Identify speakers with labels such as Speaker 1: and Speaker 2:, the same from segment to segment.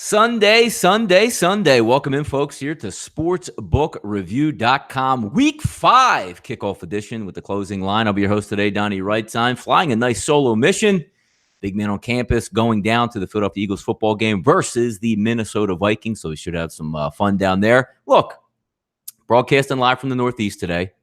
Speaker 1: Sunday. Welcome in, folks, here to sportsbookreview.com. Week 5 kickoff edition with the closing line. I'll be your host today, Donnie Wright-Time, flying a nice solo mission. Big man on campus going down to the Philadelphia Eagles football game versus the Minnesota Vikings, so we should have some fun down there. Look, broadcasting live from the Northeast today.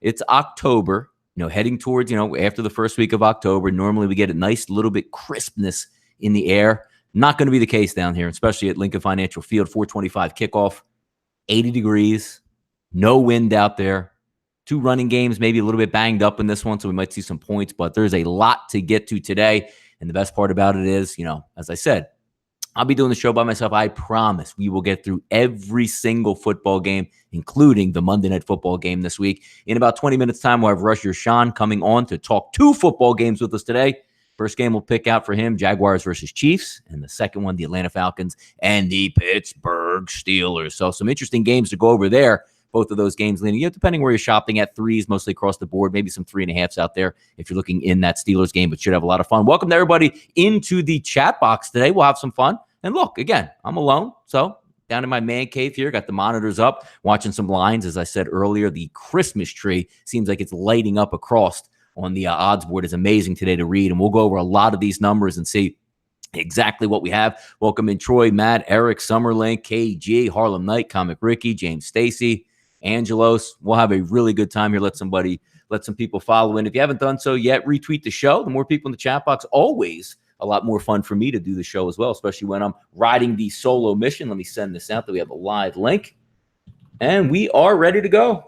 Speaker 1: It's October, heading towards, after the first week of October. Normally we get a nice little bit crispness in the air. Not going to be the case down here, especially at Lincoln Financial Field. 4:25 kickoff, 80 degrees, no wind out there. 2 running games, maybe a little bit banged up in this one, so we might see some points, but there's a lot to get to today. And the best part about it is, as I said, I'll be doing the show by myself. I promise we will get through every single football game, including the Monday Night Football game this week. In about 20 minutes' time, we'll have Rusher Sean coming on to talk 2 football games with us today. First game we'll pick out for him, Jaguars versus Chiefs. And the second one, the Atlanta Falcons and the Pittsburgh Steelers. So some interesting games to go over there. Both of those games leaning, depending where you're shopping at, 3s mostly across the board, maybe some 3.5s out there if you're looking in that Steelers game, but should have a lot of fun. Welcome to everybody into the chat box today. We'll have some fun. And look, again, I'm alone. So down in my man cave here, got the monitors up, watching some lines. As I said earlier, the Christmas tree seems like it's lighting up across on the odds board. Is amazing today to read, and we'll go over a lot of these numbers and see exactly what we have. Welcome in Troy, Matt, Eric, Summerlin, KG, Harlem Knight, Comic Ricky, James Stacy, Angelos. We'll have a really good time here. Let some people follow in. If you haven't done so yet, retweet the show. The more people in the chat box, always a lot more fun for me to do the show as well, especially when I'm riding the solo mission. Let me send this out that we have a live link, and we are ready to go.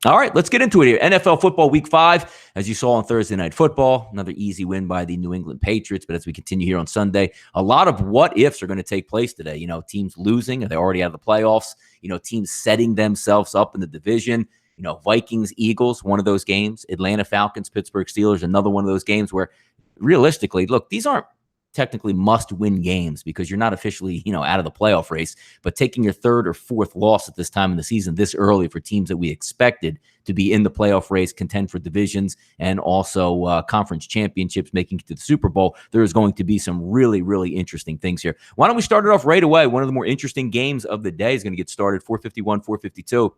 Speaker 1: All right, let's get into it here. NFL football week 5, as you saw on Thursday Night Football, another easy win by the New England Patriots. But as we continue here on Sunday, a lot of what ifs are going to take place today. Teams losing, are they already out of the playoffs? Teams setting themselves up in the division. Vikings, Eagles, one of those games. Atlanta Falcons, Pittsburgh Steelers, another one of those games where realistically, look, these aren't technically must-win games because you're not officially, out of the playoff race, but taking your 3rd or 4th loss at this time in the season this early for teams that we expected to be in the playoff race, contend for divisions, and also conference championships, making it to the Super Bowl, there is going to be some really, really interesting things here. Why don't we start it off right away? One of the more interesting games of the day is going to get started, 4:51, 4:52,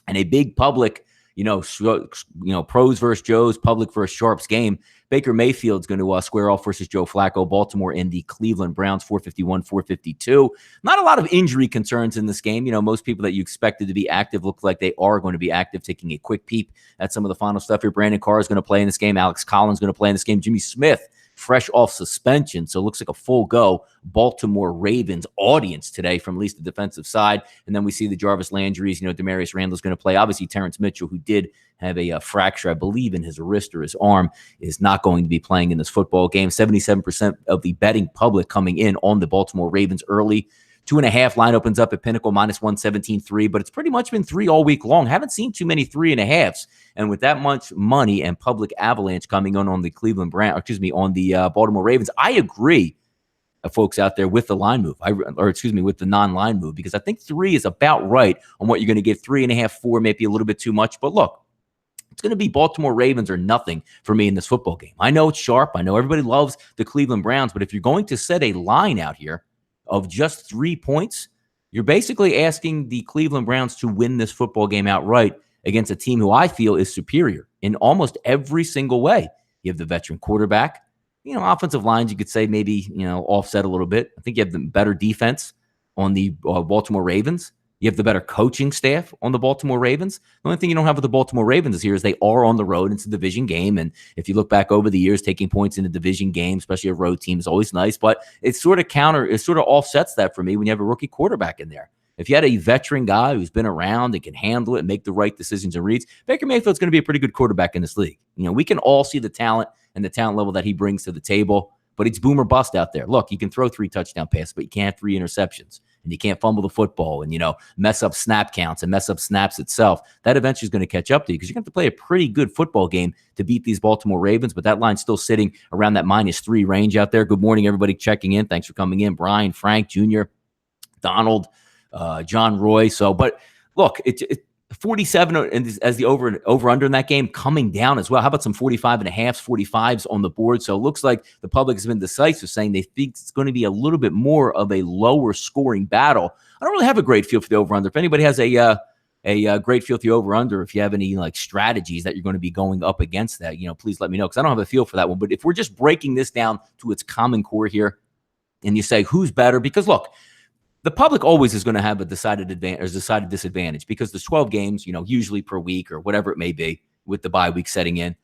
Speaker 1: and a big public pros versus Joes, public versus Sharps game. Baker Mayfield's going to square off versus Joe Flacco. Baltimore and the Cleveland Browns, 4:51, 4:52. Not a lot of injury concerns in this game. Most people that you expected to be active look like they are going to be active. Taking a quick peep at some of the final stuff here. Brandon Carr is going to play in this game. Alex Collins is going to play in this game. Jimmy Smith, fresh off suspension. So it looks like a full go Baltimore Ravens audience today from at least the defensive side. And then we see the Jarvis Landry's, Demarius Randall's going to play. Obviously, Terrence Mitchell, who did have a fracture, I believe, in his wrist or his arm, is not going to be playing in this football game. 77% of the betting public coming in on the Baltimore Ravens early. 2.5 line opens up at Pinnacle, -117.3, but it's pretty much been 3 all week long. Haven't seen too many 3.5s. And with that much money and public avalanche coming on the on the Baltimore Ravens, I agree, folks out there, with the line move, with the non-line move, because I think 3 is about right on what you're going to get. 3.5, 4, maybe a little bit too much. But look, it's going to be Baltimore Ravens or nothing for me in this football game. I know it's sharp. I know everybody loves the Cleveland Browns, but if you're going to set a line out here of just 3 points, you're basically asking the Cleveland Browns to win this football game outright against a team who I feel is superior in almost every single way. You have the veteran quarterback, offensive lines, you could say maybe, offset a little bit. I think you have the better defense on the Baltimore Ravens. You have the better coaching staff on the Baltimore Ravens. The only thing you don't have with the Baltimore Ravens here is they are on the road. It's a division game. And if you look back over the years, taking points in a division game, especially a road team, is always nice. But it sort of offsets that for me when you have a rookie quarterback in there. If you had a veteran guy who's been around and can handle it and make the right decisions and reads, Baker Mayfield's going to be a pretty good quarterback in this league. We can all see the talent and the talent level that he brings to the table, but it's boom or bust out there. Look, you can throw 3 touchdown passes, but you can't have 3 interceptions. And you can't fumble the football and, mess up snap counts and mess up snaps itself. That eventually is going to catch up to you because you're going to have to play a pretty good football game to beat these Baltimore Ravens. But that line's still sitting around that -3 range out there. Good morning, everybody checking in. Thanks for coming in. Brian, Frank, Jr., Donald, John Roy. But look, 47 as the over under in that game coming down as well. How about some 45 and a half, 45s on the board? So it looks like the public has been decisive, saying they think it's going to be a little bit more of a lower scoring battle. I don't really have a great feel for the over under. If anybody has a great feel for the over under, if you have any like strategies that you're going to be going up against that, please let me know, because I don't have a feel for that one. But if we're just breaking this down to its common core here, and you say who's better, because look, the public always is going to have a decided advantage or decided disadvantage, because there's 12 games, usually per week or whatever it may be, with the bye week setting in.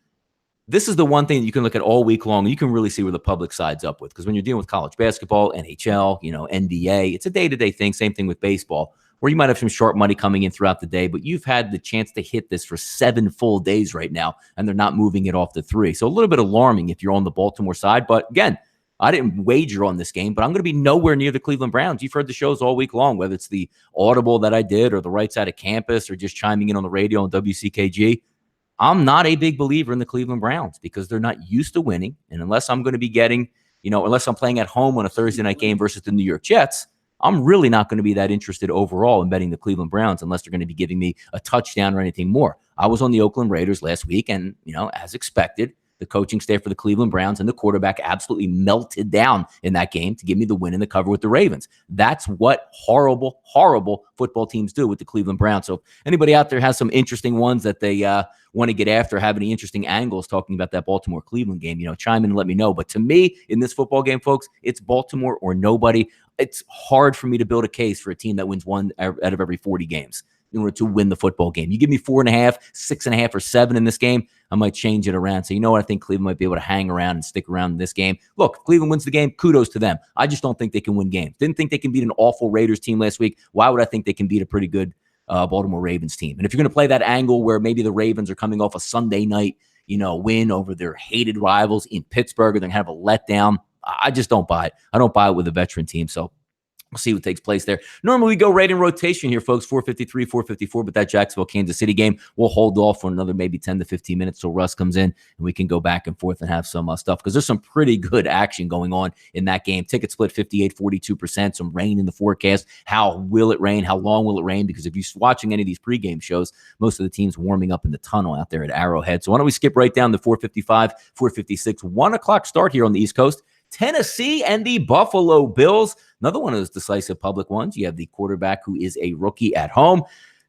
Speaker 1: This is the one thing that you can look at all week long. You can really see where the public sides up with, because when you're dealing with college basketball, NHL, NBA, it's a day-to-day thing. Same thing with baseball, where you might have some sharp money coming in throughout the day, but you've had the chance to hit this for 7 full days right now, and they're not moving it off the 3. So a little bit alarming if you're on the Baltimore side. But again, I didn't wager on this game, but I'm going to be nowhere near the Cleveland Browns. You've heard the shows all week long, whether it's the Audible that I did or the Right Side of Campus or just chiming in on the radio on WCKG. I'm not a big believer in the Cleveland Browns, because they're not used to winning. And unless I'm going to be getting, unless I'm playing at home on a Thursday night game versus the New York Jets, I'm really not going to be that interested overall in betting the Cleveland Browns unless they're going to be giving me a touchdown or anything more. I was on the Oakland Raiders last week, and, as expected, the coaching staff for the Cleveland Browns and the quarterback absolutely melted down in that game to give me the win in the cover with the Ravens. That's what horrible, horrible football teams do with the Cleveland Browns. So if anybody out there has some interesting ones that they want to get after, have any interesting angles talking about that Baltimore-Cleveland game, chime in and let me know. But to me, in this football game, folks, it's Baltimore or nobody. It's hard for me to build a case for a team that wins 1 out of every 40 games in order to win the football game. You give me 4.5, 6.5, or 7 in this game, I might change it around. So, I think Cleveland might be able to hang around and stick around in this game. Look, if Cleveland wins the game, kudos to them. I just don't think they can win games. Didn't think they can beat an awful Raiders team last week. Why would I think they can beat a pretty good Baltimore Ravens team? And if you're going to play that angle where maybe the Ravens are coming off a Sunday night, win over their hated rivals in Pittsburgh, or they're going to have a letdown, I just don't buy it. I don't buy it with a veteran team. So we'll see what takes place there. Normally, we go right in rotation here, folks, 453, 454, but that Jacksonville-Kansas City game, we'll hold off for another maybe 10 to 15 minutes till Russ comes in, and we can go back and forth and have some stuff, because there's some pretty good action going on in that game. Ticket split 58, 42%, some rain in the forecast. How will it rain? How long will it rain? Because if you're watching any of these pregame shows, most of the teams warming up in the tunnel out there at Arrowhead. So why don't we skip right down to 455, 456, 1 o'clock start here on the East Coast. Tennessee and the Buffalo Bills. Another one of those decisive public ones. You have the quarterback who is a rookie at home.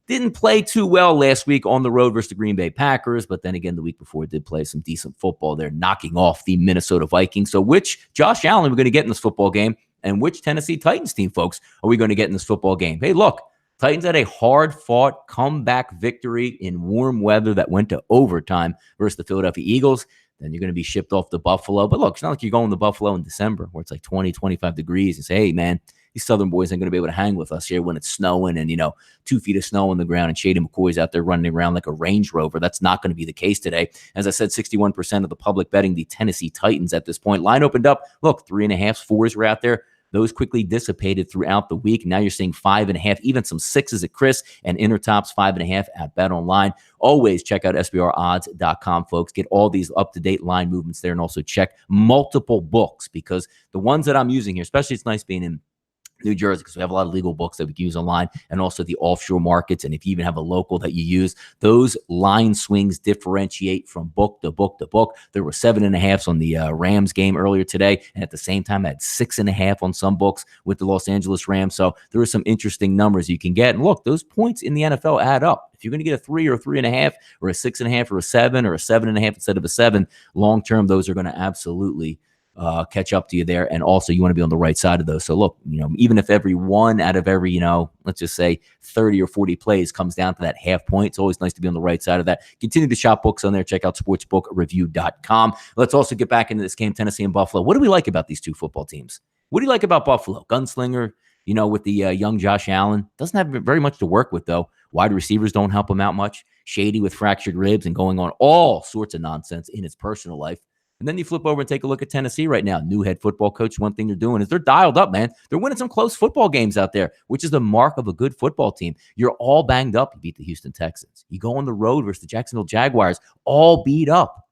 Speaker 1: Didn't play too well last week on the road versus the Green Bay Packers, but then again, the week before did play some decent football there, knocking off the Minnesota Vikings. So which Josh Allen are we going to get in this football game, and which Tennessee Titans team, folks, are we going to get in this football game? Hey, look, Titans had a hard-fought comeback victory in warm weather that went to overtime versus the Philadelphia Eagles. Then you're going to be shipped off to Buffalo. But look, it's not like you're going to Buffalo in December where it's like 20, 25 degrees and say, hey, man, these Southern boys ain't going to be able to hang with us here when it's snowing and, 2 feet of snow on the ground and Shady McCoy's out there running around like a Range Rover. That's not going to be the case today. As I said, 61% of the public betting the Tennessee Titans at this point. Line opened up. Look, 3.5s, 4s were out there. Those quickly dissipated throughout the week. Now you're seeing 5.5, even some 6s at Chris, and Intertops 5.5 at Bet Online. Always check out SBRodds.com, folks. Get all these up-to-date line movements there, and also check multiple books, because the ones that I'm using here, especially it's nice being in New Jersey, because we have a lot of legal books that we can use online, and also the offshore markets. And if you even have a local that you use, those line swings differentiate from book to book to book. There were 7.5s on the Rams game earlier today, and at the same time, I had 6.5 on some books with the Los Angeles Rams. So there are some interesting numbers you can get. And look, those points in the NFL add up. If you're going to get a 3 or a 3.5 or a 6.5 or a 7 or a 7.5 instead of a 7, long term, those are going to absolutely catch up to you there. And also you want to be on the right side of those. So look, even if every 1 out of every, let's just say 30 or 40 plays comes down to that half point, it's always nice to be on the right side of that. Continue to shop books on there. Check out sportsbookreview.com. Let's also get back into this game, Tennessee and Buffalo. What do we like about these two football teams? What do you like about Buffalo? Gunslinger, with the young Josh Allen. Doesn't have very much to work with, though. Wide receivers don't help him out much. Shady with fractured ribs and going on all sorts of nonsense in his personal life. And then you flip over and take a look at Tennessee right now. New head football coach. One thing they're doing is they're dialed up, man. They're winning some close football games out there, which is the mark of a good football team. You're all banged up. You beat the Houston Texans. You go on the road versus the Jacksonville Jaguars, all beat up.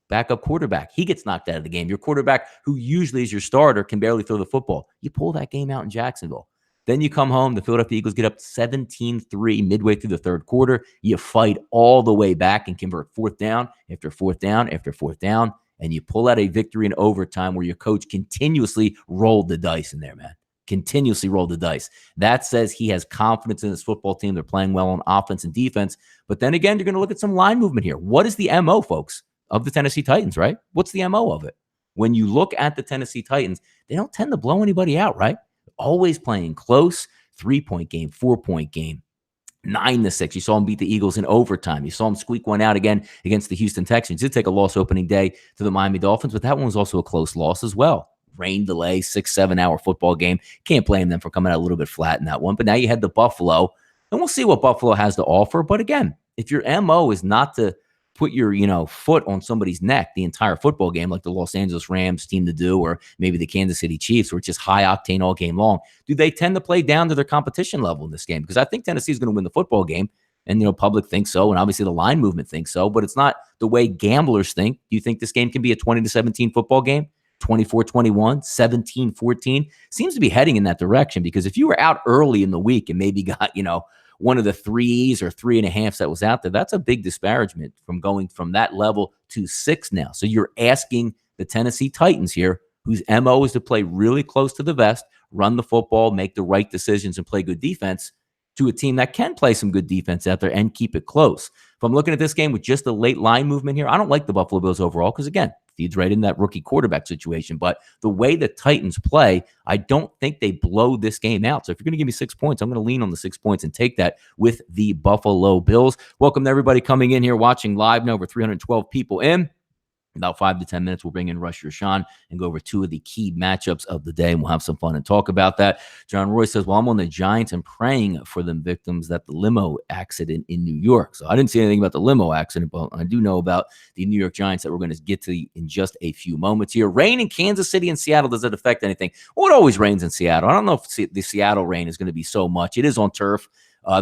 Speaker 1: Backup quarterback, he gets knocked out of the game. Your quarterback, who usually is your starter, can barely throw the football. You pull that game out in Jacksonville. Then you come home, the Philadelphia Eagles get up 17-3 midway through the third quarter. You fight all the way back and convert fourth down after fourth down after fourth down, and you pull out a victory in overtime where your coach continuously rolled the dice in there, man. Continuously rolled the dice. That says he has confidence in his football team. They're playing well on offense and defense. But then again, you're going to look at some line movement here. What is the MO, folks, of the Tennessee Titans, right? What's the MO of it? When you look at the Tennessee Titans, they don't tend to blow anybody out, right? Always playing close, 3-point game, 4-point game, 9-6. You saw them beat the Eagles in overtime. You saw them squeak one out again against the Houston Texans. Did take a loss opening day to the Miami Dolphins, but that one was also a close loss as well. Rain delay, 6-7 hour football game. Can't blame them for coming out a little bit flat in that one. But now you head to Buffalo, and we'll see what Buffalo has to offer. But again, if your MO is not to put your foot on somebody's neck the entire football game like the Los Angeles Rams team to do, or maybe the Kansas City Chiefs, where it's just high octane all game long, do they tend to play down to their competition level in this game? Because I think Tennessee is going to win the football game, and public thinks so, and obviously the line movement thinks so, but it's not the way gamblers think. Do you think this game can be a 20-17 football game? 24-21, 17-14? Seems to be heading in that direction, because if you were out early in the week and maybe got one of the 3s or 3.5s that was out there, that's a big disparagement from going from that level to 6 now. So you're asking the Tennessee Titans here, whose MO is to play really close to the vest, run the football, make the right decisions, and play good defense, to a team that can play some good defense out there and keep it close. If I'm looking at this game with just the late line movement here, I don't like the Buffalo Bills overall because, again, feeds right in that rookie quarterback situation. But the way the Titans play, I don't think they blow this game out. So if you're going to give me 6 points, I'm going to lean on the 6 points and take that with the Buffalo Bills. Welcome to everybody coming in here, watching live. Now over 312 people in. About 5 to 10 minutes, we'll bring in Rush Rashan and go over 2 of the key matchups of the day, and we'll have some fun and talk about that. John Roy says, well, I'm on the Giants and praying for them victims that the limo accident in New York. So I didn't see anything about the limo accident, but I do know about the New York Giants that we're going to get to in just a few moments here. Rain in Kansas City and Seattle, does it affect anything? Well, it always rains in Seattle. I don't know if the Seattle rain is going to be so much. It is on turf.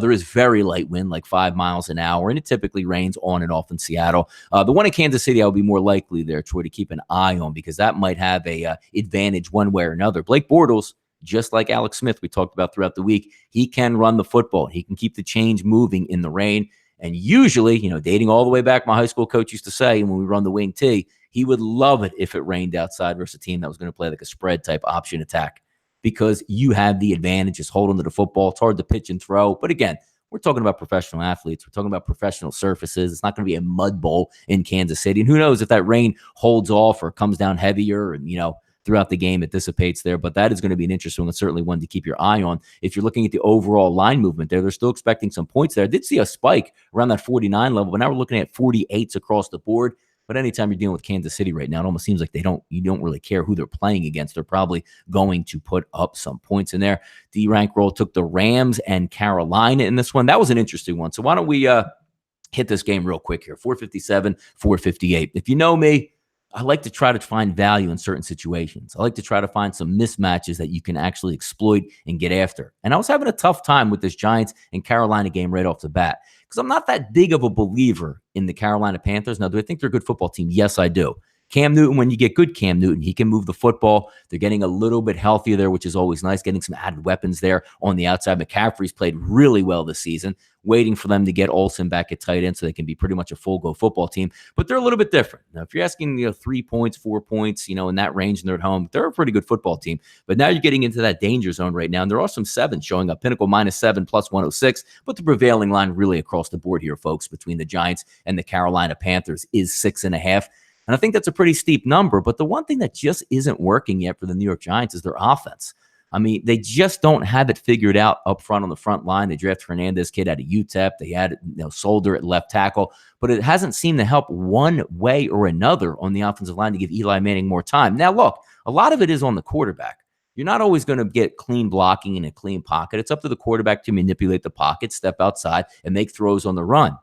Speaker 1: There is very light wind, like 5 miles an hour, and it typically rains on and off in Seattle. The one in Kansas City, I would be more likely there, Troy, to keep an eye on, because that might have a advantage one way or another. Blake Bortles, just like Alex Smith we talked about throughout the week, he can run the football. He can keep the chains moving in the rain. And usually, dating all the way back, my high school coach used to say, when we run the wing tee, he would love it if it rained outside versus a team that was going to play like a spread type option attack, because you have the advantage, just holding to the football. It's hard to pitch and throw. But again, we're talking about professional athletes. We're talking about professional surfaces. It's not going to be a mud bowl in Kansas City. And who knows if that rain holds off or comes down heavier and, throughout the game it dissipates there. But that is going to be an interesting one, certainly one to keep your eye on. If you're looking at the overall line movement there, they're still expecting some points there. I did see a spike around that 49 level, but now we're looking at 48s across the board. But anytime you're dealing with Kansas City right now, it almost seems like you don't really care who they're playing against. They're probably going to put up some points in there. D-Rank Roll took the Rams and Carolina in this one. That was an interesting one. So why don't we hit this game real quick here? 457, 458. If you know me, I like to try to find value in certain situations. I like to try to find some mismatches that you can actually exploit and get after. And I was having a tough time with this Giants and Carolina game right off the bat, because I'm not that big of a believer in the Carolina Panthers. Now, do I think they're a good football team? Yes, I do. Cam Newton, when you get good Cam Newton, he can move the football. They're getting a little bit healthier there, which is always nice, getting some added weapons there on the outside. McCaffrey's played really well this season, waiting for them to get Olsen back at tight end so they can be pretty much a full-go football team. But they're a little bit different. Now, if you're asking 3 points, 4 points, in that range and they're at home, they're a pretty good football team. But now you're getting into that danger zone right now, and there are some 7 showing up. Pinnacle -7 plus 106, but the prevailing line really across the board here, folks, between the Giants and the Carolina Panthers is 6.5. And I think that's a pretty steep number. But the one thing that just isn't working yet for the New York Giants is their offense. I mean, they just don't have it figured out up front on the front line. They drafted Hernandez kid out of UTEP. They had Solder at left tackle. But it hasn't seemed to help one way or another on the offensive line to give Eli Manning more time. Now, look, a lot of it is on the quarterback. You're not always going to get clean blocking in a clean pocket. It's up to the quarterback to manipulate the pocket, step outside, and make throws on the run.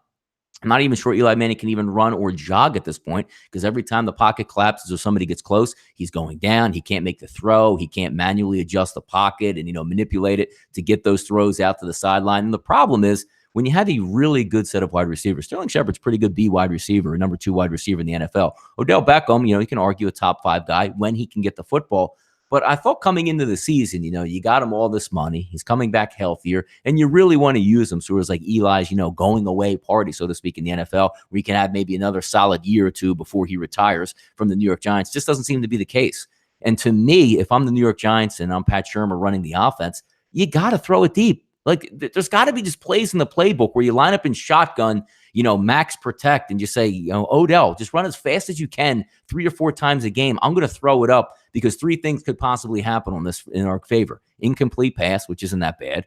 Speaker 1: I'm not even sure Eli Manning can even run or jog at this point, because every time the pocket collapses or somebody gets close, he's going down. He can't make the throw. He can't manually adjust the pocket and, manipulate it to get those throws out to the sideline. And the problem is, when you have a really good set of wide receivers, Sterling Shepard's pretty good B wide receiver, number 2 wide receiver in the NFL. Odell Beckham, you can argue a top 5 guy when he can get the football. But I thought coming into the season, you got him all this money. He's coming back healthier, and you really want to use him. So it was like Eli's, going away party, so to speak, in the NFL, where he can have maybe another solid year or two before he retires from the New York Giants. Just doesn't seem to be the case. And to me, if I'm the New York Giants and I'm Pat Shurmur running the offense, you got to throw it deep. Like, there's got to be just plays in the playbook where you line up in shotgun, max protect, and just say, Odell, just run as fast as you can 3 or 4 times a game. I'm going to throw it up because 3 things could possibly happen on this in our favor. Incomplete pass, which isn't that bad.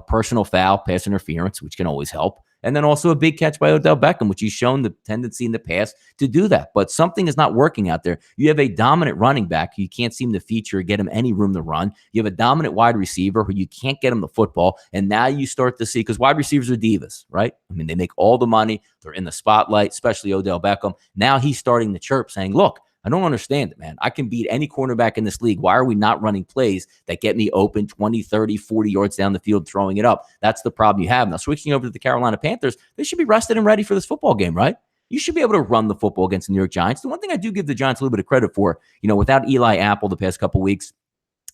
Speaker 1: Personal foul, pass interference, which can always help. And then also a big catch by Odell Beckham, which he's shown the tendency in the past to do that. But something is not working out there. You have a dominant running back who you can't seem to feature or get him any room to run. You have a dominant wide receiver who you can't get him the football. And now you start to see, because wide receivers are divas, right? I mean, they make all the money. They're in the spotlight, especially Odell Beckham. Now he's starting to chirp saying, look, I don't understand it, man. I can beat any cornerback in this league. Why are we not running plays that get me open 20, 30, 40 yards down the field, throwing it up? That's the problem you have. Now, switching over to the Carolina Panthers, they should be rested and ready for this football game, right? You should be able to run the football against the New York Giants. The one thing I do give the Giants a little bit of credit for, without Eli Apple the past couple weeks,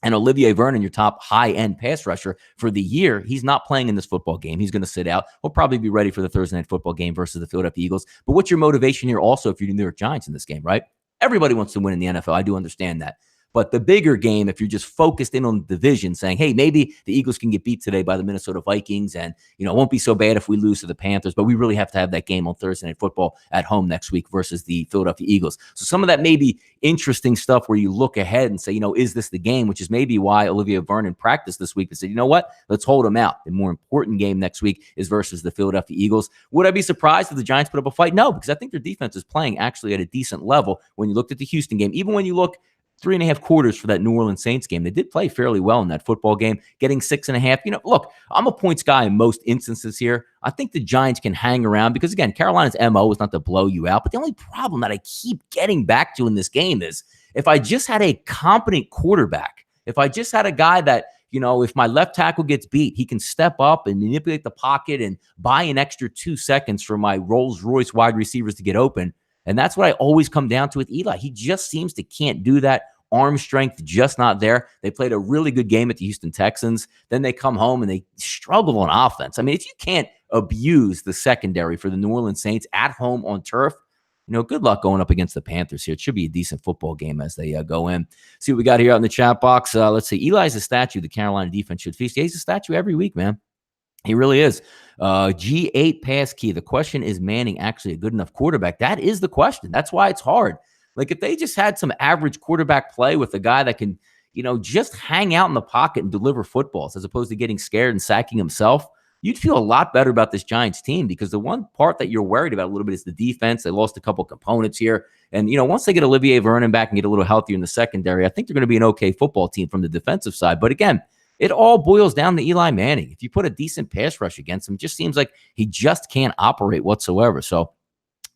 Speaker 1: and Olivier Vernon, your top high-end pass rusher for the year, he's not playing in this football game. He's going to sit out. He'll probably be ready for the Thursday night football game versus the Philadelphia Eagles. But what's your motivation here also if you're the New York Giants in this game, right? Everybody wants to win in the NFL. I do understand that. But the bigger game, if you're just focused in on the division, saying, hey, maybe the Eagles can get beat today by the Minnesota Vikings, and, it won't be so bad if we lose to the Panthers, but we really have to have that game on Thursday Night Football at home next week versus the Philadelphia Eagles. So some of that may be interesting stuff where you look ahead and say, is this the game? Which is maybe why Olivia Vernon practiced this week and said, you know what? Let's hold him out. The more important game next week is versus the Philadelphia Eagles. Would I be surprised if the Giants put up a fight? No, because I think their defense is playing actually at a decent level. When you looked at the Houston game, even when you look 3.5 quarters for that New Orleans Saints game, they did play fairly well in that football game, getting 6.5. Look, I'm a points guy in most instances here. I think the Giants can hang around because, again, Carolina's MO is not to blow you out. But the only problem that I keep getting back to in this game is if I just had a competent quarterback, if I just had a guy that, if my left tackle gets beat, he can step up and manipulate the pocket and buy an extra 2 seconds for my Rolls-Royce wide receivers to get open. And that's what I always come down to with Eli. He just seems to can't do that. Arm strength just not there. They played a really good game at the Houston Texans. Then they come home and they struggle on offense. I mean, if you can't abuse the secondary for the New Orleans Saints at home on turf, good luck going up against the Panthers here. It should be a decent football game as they go in. See what we got here out in the chat box. Let's see. Eli's a statue the Carolina defense should feast. Yeah, he's a statue every week, man. He really is. G8 pass key. The question is Manning actually a good enough quarterback? That is the question. That's why it's hard. Like, if they just had some average quarterback play with a guy that can, just hang out in the pocket and deliver footballs as opposed to getting scared and sacking himself, you'd feel a lot better about this Giants team, because the one part that you're worried about a little bit is the defense. They lost a couple components here. And, once they get Olivier Vernon back and get a little healthier in the secondary, I think they're going to be an okay football team from the defensive side. But again, it all boils down to Eli Manning. If you put a decent pass rush against him, it just seems like he just can't operate whatsoever. So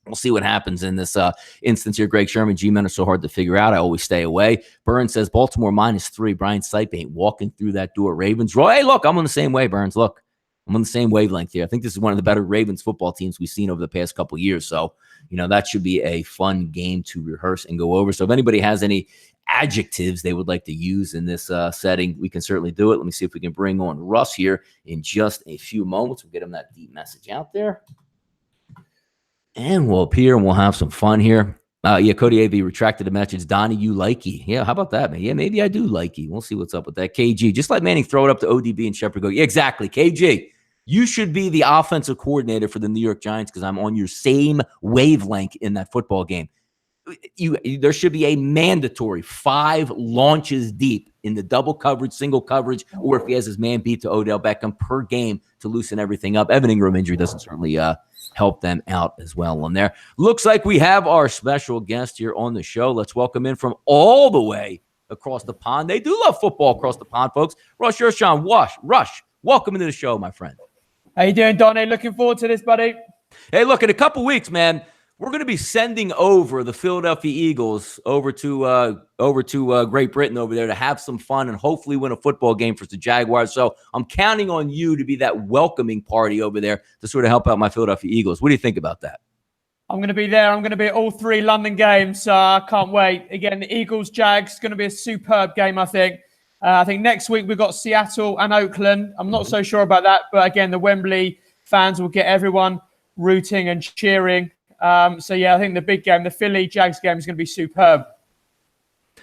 Speaker 1: we'll see what happens in this instance here. Greg Sherman, G-men are so hard to figure out. I always stay away. Burns says Baltimore -3. Brian Sipe ain't walking through that door. Ravens. Roy, hey, look, I'm on the same way, Burns. Look, I'm on the same wavelength here. I think this is one of the better Ravens football teams we've seen over the past couple of years. So, that should be a fun game to rehearse and go over. So if anybody has any adjectives they would like to use in this setting, we can certainly do it. Let me see if we can bring on Russ here in just a few moments. We'll get him that deep message out there. And we'll appear and we'll have some fun here. Cody AV retracted the message. Donnie, you likey. Yeah, how about that, man? Yeah, maybe I do likey. We'll see what's up with that. KG, just let Manning throw it up to ODB and Shepard go. Yeah, exactly. KG, you should be the offensive coordinator for the New York Giants because I'm on your same wavelength in that football game. There should be a mandatory 5 launches deep in the double coverage, single coverage, or if he has his man beat to Odell Beckham per game to loosen everything up. Evan Ingram injury doesn't certainly help them out as well on there. Looks like we have our special guest here on the show. Let's welcome in from all the way across the pond. They do love football across the pond, folks. Rush Urshan, Rush, welcome into the show, my friend.
Speaker 2: How you doing, Donnie? Looking forward to this, buddy.
Speaker 1: Hey, look, in a couple weeks, man, we're going to be sending over the Philadelphia Eagles over to Great Britain over there to have some fun and hopefully win a football game for the Jaguars. So I'm counting on you to be that welcoming party over there to sort of help out my Philadelphia Eagles. What do you think about that?
Speaker 2: I'm going to be there. I'm going to be at all three London games. So I can't wait. Again, the Eagles-Jags is going to be a superb game, I think. I think next week we've got Seattle and Oakland. I'm not so sure about that. But again, the Wembley fans will get everyone rooting and cheering. So, yeah, I think the big game, the Philly-Jags game is going to be superb.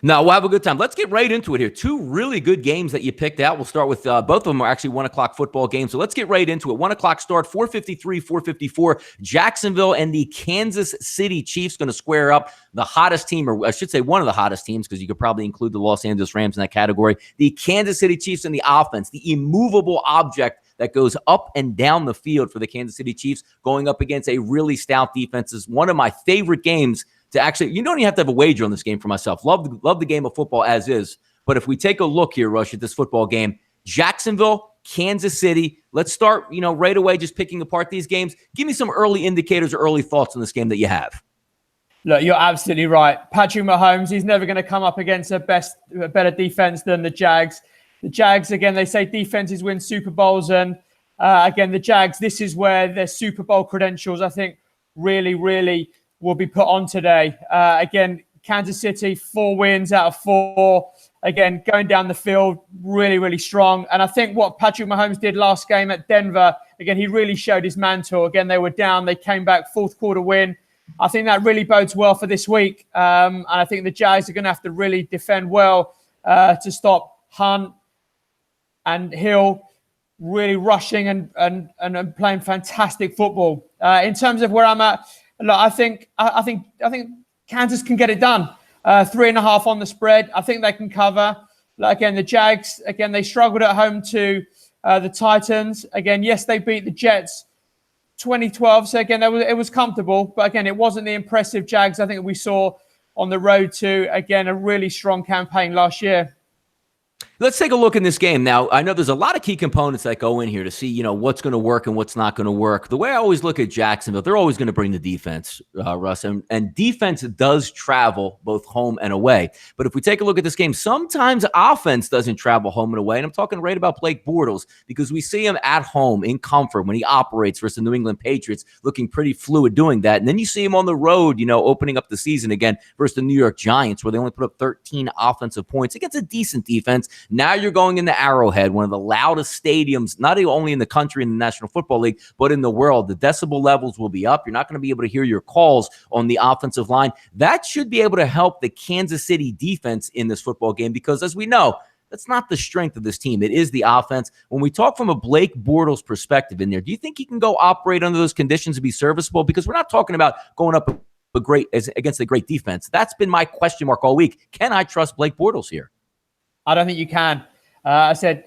Speaker 1: No, we'll have a good time. Let's get right into it here. Two really good games that you picked out. We'll start with both of them are actually 1 o'clock football games. So let's get right into it. 1 o'clock start, 4:53, 4:54. Jacksonville and the Kansas City Chiefs going to square up. The hottest team, or I should say one of the hottest teams, because you could probably include the Los Angeles Rams in that category. The Kansas City Chiefs and the offense, the immovable object that goes up and down the field for the Kansas City Chiefs, going up against a really stout defense, is one of my favorite games to actually, you don't even have to have a wager on this game for myself. Love the game of football as is. But if we take a look here, Rush, at this football game, Jacksonville, Kansas City, let's start, right away just picking apart these games. Give me some early indicators or early thoughts on this game that you have.
Speaker 2: Look, you're absolutely right. Patrick Mahomes, he's never going to come up against a better defense than the Jags. The Jags, again, they say defenses win Super Bowls. And again, the Jags, this is where their Super Bowl credentials, I think, really will be put on today. Again, Kansas City, 4 wins out of 4. Again, going down the field, really strong. And I think what Patrick Mahomes did last game at Denver, again, he really showed his mantle. Again, they were down. They came back, fourth quarter win. I think that really bodes well for this week. And I think the Jags are going to have to really defend well to stop Hunt and Hill really rushing and playing fantastic football. In terms of where I'm at, look, I think Kansas can get it done. 3.5 on the spread. I think they can cover. Again, the Jags, again, they struggled at home to the Titans. Again, yes, they beat the Jets 2012. So again, it was comfortable. But again, it wasn't the impressive Jags I think we saw on the road to, again, a really strong campaign last year.
Speaker 1: Let's take a look in this game. Now, I know there's a lot of key components that go in here to see, what's going to work and what's not going to work. The way I always look at Jacksonville, they're always going to bring the defense, Russ. And defense does travel both home and away. But if we take a look at this game, sometimes offense doesn't travel home and away. And I'm talking right about Blake Bortles, because we see him at home in comfort when he operates versus the New England Patriots, looking pretty fluid doing that. And then you see him on the road, opening up the season again versus the New York Giants, where they only put up 13 offensive points against a decent defense. Now you're going into Arrowhead, one of the loudest stadiums, not only in the country in the National Football League, but in the world. The decibel levels will be up. You're not going to be able to hear your calls on the offensive line. That should be able to help the Kansas City defense in this football game, because as we know, that's not the strength of this team. It is the offense. When we talk from a Blake Bortles perspective in there, do you think he can go operate under those conditions and be serviceable? Because we're not talking about going up against a great defense. That's been my question mark all week. Can I trust Blake Bortles here?
Speaker 2: I don't think you can. I said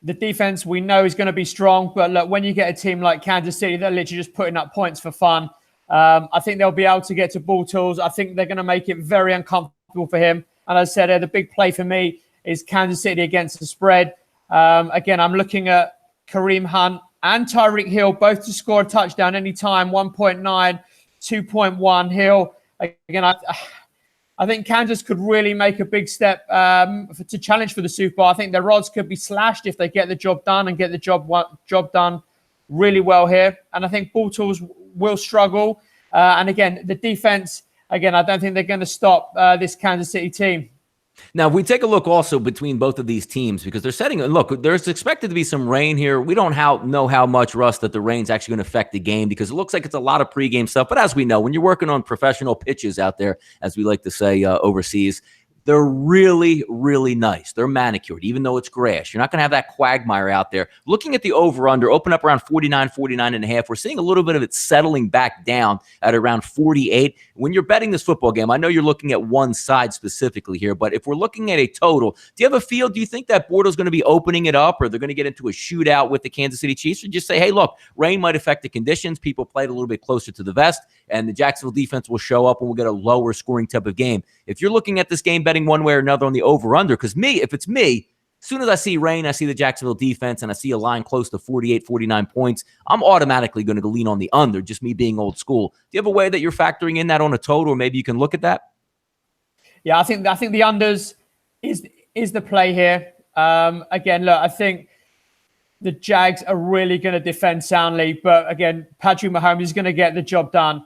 Speaker 2: the defense we know is going to be strong, but look, when you get a team like Kansas City, they're literally just putting up points for fun. I think they'll be able to get to Bortles. I think they're going to make it very uncomfortable for him. And as I said, the big play for me is Kansas City against the spread. Again, I'm looking at Kareem Hunt and Tyreek Hill both to score a touchdown anytime. 1.9, 2.1 Hill. Again, I think Kansas could really make a big step to challenge for the Super Bowl. I think their odds could be slashed if they get the job done and get the job done really well here. And I think Bortles will struggle. And again, the defense, again, I don't think they're going to stop this Kansas City team.
Speaker 1: Now, if we take a look also between both of these teams, because they're setting – look, there's expected to be some rain here. We don't know how much, Russ, that the rain's actually going to affect the game, because it looks like it's a lot of pregame stuff. But as we know, when you're working on professional pitches out there, as we like to say overseas, they're really, really nice. They're manicured, even though it's grass. You're not going to have that quagmire out there. Looking at the over-under, open up around 49.5. We're seeing a little bit of it settling back down at around 48. When you're betting this football game, I know you're looking at one side specifically here, but if we're looking at a total, do you have a feel? Do you think that Bortles is going to be opening it up, or they're going to get into a shootout with the Kansas City Chiefs, or just say, hey, look, rain might affect the conditions. People played a little bit closer to the vest, and the Jacksonville defense will show up and we'll get a lower scoring type of game. If you're looking at this game betting one way or another on the over-under, because if it's me, as soon as I see rain, I see the Jacksonville defense, and I see a line close to 48, 49 points, I'm automatically going to lean on the under, just me being old school. Do you have a way that you're factoring in that on a total, or maybe you can look at that?
Speaker 2: Yeah, I think the unders is the play here. Again, look, I think the Jags are really going to defend soundly, but again, Patrick Mahomes is going to get the job done.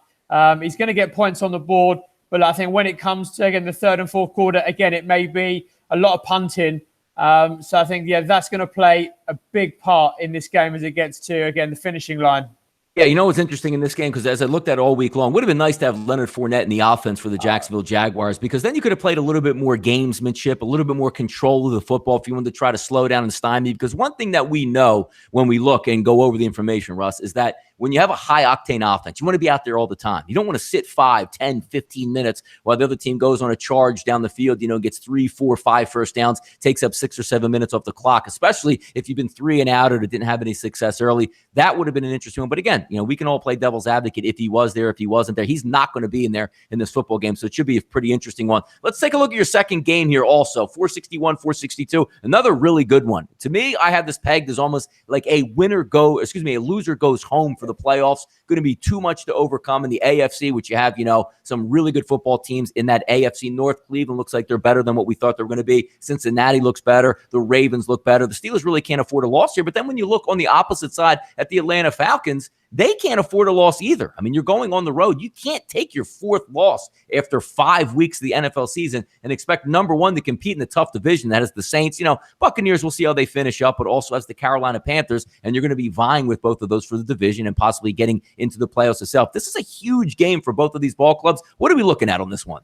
Speaker 2: He's going to get points on the board. But I think when it comes to, again, the third and fourth quarter, again, it may be a lot of punting. So I think, that's going to play a big part in this game as it gets to, again, the finishing line.
Speaker 1: Yeah, you know what's interesting in this game, because as I looked at it all week long, would have been nice to have Leonard Fournette in the offense for the Jacksonville Jaguars, because then you could have played a little bit more gamesmanship, a little bit more control of the football if you wanted to try to slow down and stymie. Because one thing that we know when we look and go over the information, Russ, is that when you have a high-octane offense, you want to be out there all the time. You don't want to sit 5, 10, 15 minutes while the other team goes on a charge down the field, gets 3, 4, 5 first downs, takes up 6 or 7 minutes off the clock, especially if you've been 3 and out or didn't have any success early. That would have been an interesting one. But again, we can all play devil's advocate if he was there, if he wasn't there. He's not going to be in there in this football game, so it should be a pretty interesting one. Let's take a look at your second game here also, 461, 462, another really good one. To me, I have this pegged as almost like a loser goes home for the playoffs. Going to be too much to overcome in the AFC, which you have, some really good football teams in that AFC North. Cleveland looks like they're better than what we thought they were going to be. Cincinnati looks better. The Ravens look better. The Steelers really can't afford a loss here. But then when you look on the opposite side at the Atlanta Falcons, they can't afford a loss either. I mean, you're going on the road. You can't take your 4th loss after 5 weeks of the NFL season and expect number 1 to compete in the tough division. That is the Saints. Buccaneers, we'll see how they finish up, but also as the Carolina Panthers, and you're going to be vying with both of those for the division and possibly getting into the playoffs itself. This is a huge game for both of these ball clubs. What are we looking at on this one?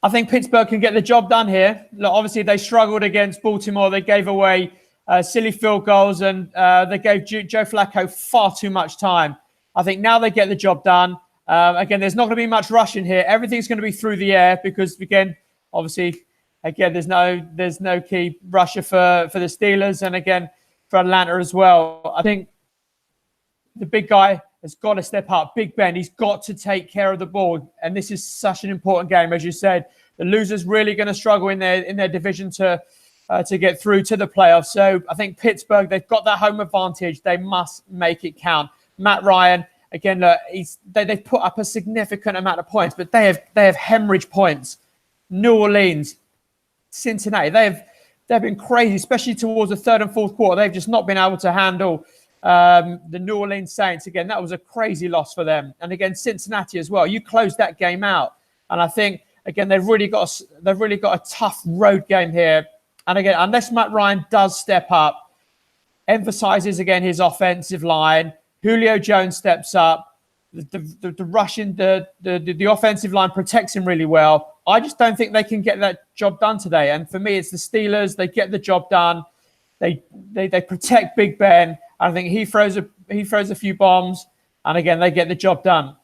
Speaker 2: I think Pittsburgh can get the job done here. Look, obviously, they struggled against Baltimore. They gave away silly field goals, and they gave Joe Flacco far too much time. I think now they get the job done. Again, there's not going to be much rushing here. Everything's going to be through the air because, again, obviously, there's no key rusher for the Steelers, and again for Atlanta as well. I think the big guy has got to step up. Big Ben, he's got to take care of the ball, and this is such an important game, as you said. The loser's really going to struggle in their division to get through to the playoffs. So I think Pittsburgh, they've got that home advantage. They must make it count. Matt Ryan, again, look, they've put up a significant amount of points, but they have hemorrhage points. New Orleans, Cincinnati, they've been crazy, especially towards the third and fourth quarter. They've just not been able to handle the New Orleans Saints. Again, that was a crazy loss for them. And again, Cincinnati as well. You closed that game out, and I think again they've really got a tough road game here. And again, unless Matt Ryan does step up, emphasizes again his offensive line, Julio Jones steps up, the offensive line protects him really well. I just don't think they can get that job done today. And for me, it's the Steelers. They get the job done. They protect Big Ben. I think he throws a few bombs, and again, they get the job done.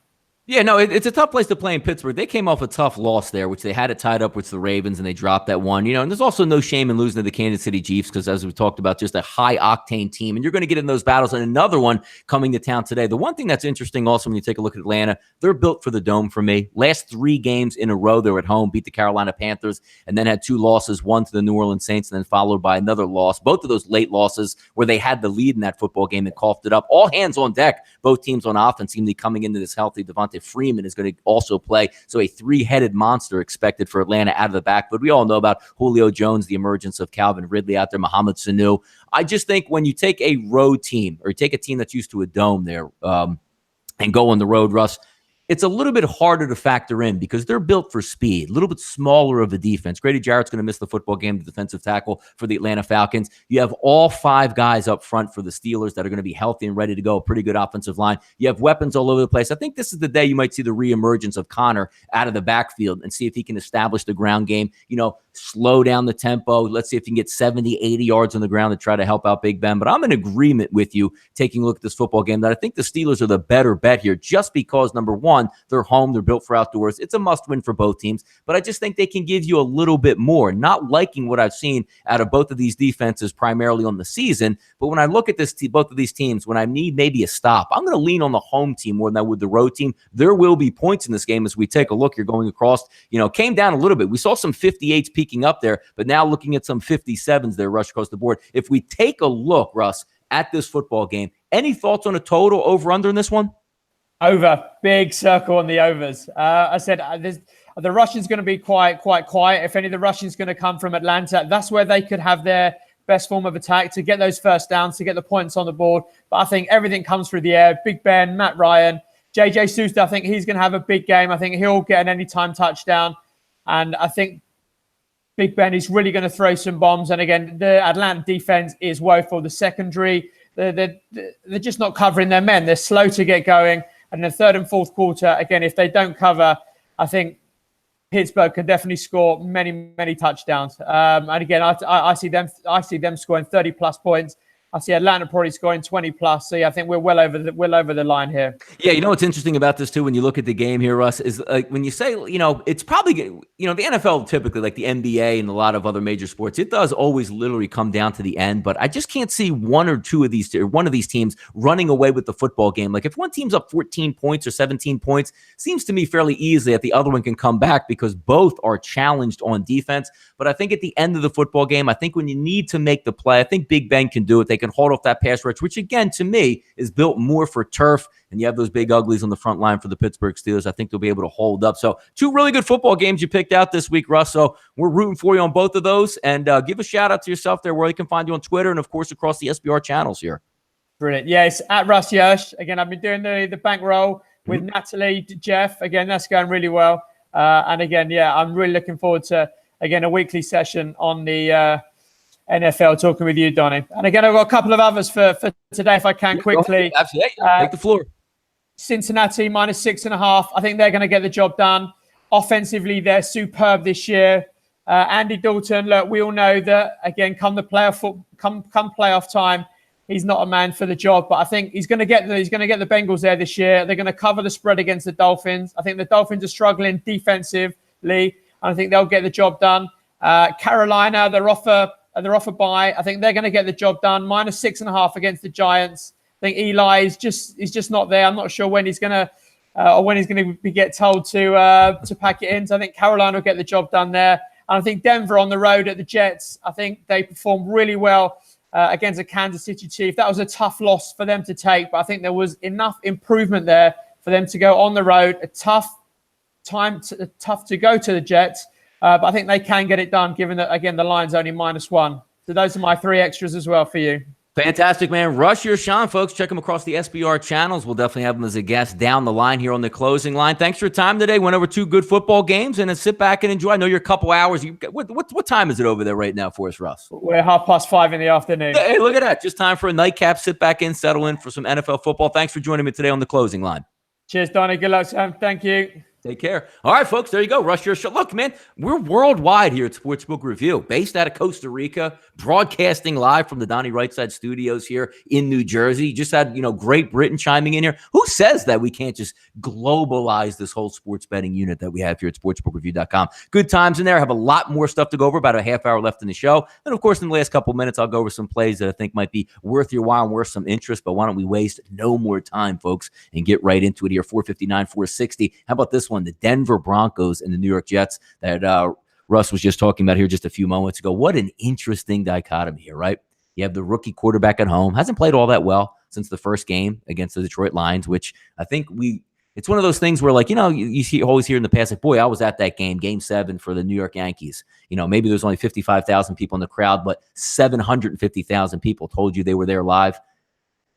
Speaker 1: Yeah, no, it's a tough place to play in Pittsburgh. They came off a tough loss there, which they had it tied up with the Ravens, and they dropped that one. And there's also no shame in losing to the Kansas City Chiefs because, as we talked about, just a high-octane team. And you're going to get in those battles, and another one coming to town today. The one thing that's interesting also when you take a look at Atlanta, they're built for the Dome for me. Last 3 games in a row, they were at home, beat the Carolina Panthers, and then had 2 losses, one to the New Orleans Saints, and then followed by another loss. Both of those late losses where they had the lead in that football game and coughed it up. All hands on deck. Both teams on offense seem to be coming into this healthy. Devontae Freeman is going to also play. So a 3-headed monster expected for Atlanta out of the backfield. We all know about Julio Jones, the emergence of Calvin Ridley out there, Mohamed Sanu. I just think when you take a road team or you take a team that's used to a dome there and go on the road, Russ, it's a little bit harder to factor in because they're built for speed, a little bit smaller of a defense. Grady Jarrett's going to miss the football game, the defensive tackle for the Atlanta Falcons. You have all 5 guys up front for the Steelers that are going to be healthy and ready to go. A pretty good offensive line. You have weapons all over the place. I think this is the day you might see the reemergence of Connor out of the backfield and see if he can establish the ground game, slow down the tempo. Let's see if he can get 70, 80 yards on the ground to try to help out Big Ben. But I'm in agreement with you taking a look at this football game that I think the Steelers are the better bet here just because, number one, they're home. They're built for outdoors. It's a must-win for both teams. But I just think they can give you a little bit more. Not liking what I've seen out of both of these defenses primarily on the season. But when I look at both of these teams, when I need maybe a stop, I'm going to lean on the home team more than I would the road team. There will be points in this game as we take a look. You're going across, came down a little bit. We saw some 58s peaking up there, but now looking at some 57s there rush across the board. If we take a look, Russ, at this football game, any thoughts on a total over-under in this one?
Speaker 2: Over. Big circle on the overs. I said the rushing's going to be quite quiet. If any of the rushing's going to come from Atlanta, that's where they could have their best form of attack to get those first downs, to get the points on the board. But I think everything comes through the air. Big Ben, Matt Ryan, JJ Seuss, I think he's going to have a big game. I think he'll get an anytime touchdown. And I think Big Ben is really going to throw some bombs. And again, the Atlanta defense is woeful. The secondary, they're just not covering their men. They're slow to get going. And the third and fourth quarter, again, if they don't cover, I think Pittsburgh can definitely score many, many touchdowns. And again, I see them scoring 30 plus points. I see Atlanta probably scoring 20 plus. So yeah, I think we're well over the line here.
Speaker 1: Yeah, you know what's interesting about this too, when you look at the game here, Russ, is when you say, it's probably, the NFL typically, like the NBA and a lot of other major sports, it does always literally come down to the end. But I just can't see one of these teams running away with the football game. Like if one team's up 14 points or 17 points, seems to me fairly easily that the other one can come back because both are challenged on defense. But I think at the end of the football game, I think when you need to make the play, I think Big Ben can do it. They can hold off that pass rush, which again, to me, is built more for turf. And you have those big uglies on the front line for the Pittsburgh Steelers. I think they'll be able to hold up. So 2 really good football games you picked out this week, Russ. So we're rooting for you on both of those. And give a shout out to yourself there where you can find you on Twitter and, of course, across the SBR channels here. Brilliant.
Speaker 2: Yeah, it's at Russ Yersh. Again, I've been doing the bankroll with Natalie, Jeff. Again, that's going really well. And again, yeah, I'm really looking forward to, again, a weekly session on the NFL talking with you, Donnie. And again, I've got a couple of others for today, if I can quickly.
Speaker 1: Absolutely. Take the floor.
Speaker 2: Cincinnati -6.5. I think they're going to get the job done. Offensively, they're superb this year. Andy Dalton, look, we all know that, again, come playoff time, he's not a man for the job. But I think he's going to get the Bengals there this year. They're going to cover the spread against the Dolphins. I think the Dolphins are struggling defensively, and I think they'll get the job done. Carolina, they're off a bye. I think they're going to get the job done. -6.5 against the Giants. I think Eli is just not there. I'm not sure when he's going to get told to pack it in. So I think Carolina will get the job done there. And I think Denver on the road at the Jets. I think they performed really well against a Kansas City Chiefs. That was a tough loss for them to take, but I think there was enough improvement there for them to go on the road. Tough to go to the Jets. But I think they can get it done, given that, again, the line's only -1. So those are my 3 extras as well for you.
Speaker 1: Fantastic, man. Russ Yersh, folks. Check him across the SBR channels. We'll definitely have him as a guest down the line here on the closing line. Thanks for your time today. Went over 2 good football games, and then sit back and enjoy. I know you're a couple hours. What time is it over there right now for us, Russ?
Speaker 2: We're 5:30 in the afternoon.
Speaker 1: Hey, look at that. Just time for a nightcap. Sit back in, settle in for some NFL football. Thanks for joining me today on the closing line.
Speaker 2: Cheers, Donnie. Good luck, Sam. Thank you.
Speaker 1: Take care. All right, folks, there you go. Russ Yersh. Look, man, we're worldwide here at Sportsbook Review, based out of Costa Rica, broadcasting live from the Donnie Rightside studios here in New Jersey. You just had, Great Britain chiming in here. Who says that we can't just globalize this whole sports betting unit that we have here at sportsbookreview.com? Good times in there. I have a lot more stuff to go over, about a half hour left in the show. And, of course, in the last couple of minutes, I'll go over some plays that I think might be worth your while and worth some interest. But why don't we waste no more time, folks, and get right into it here. 459, 460. How about this one? The Denver Broncos and the New York Jets that Russ was just talking about here just a few moments ago. What an interesting dichotomy here, right? You have the rookie quarterback at home. Hasn't played all that well since the first game against the Detroit Lions, which I think it's one of those things where, you always hear in the past, like, boy, I was at that game 7 for the New York Yankees. Maybe there's only 55,000 people in the crowd, but 750,000 people told you they were there live.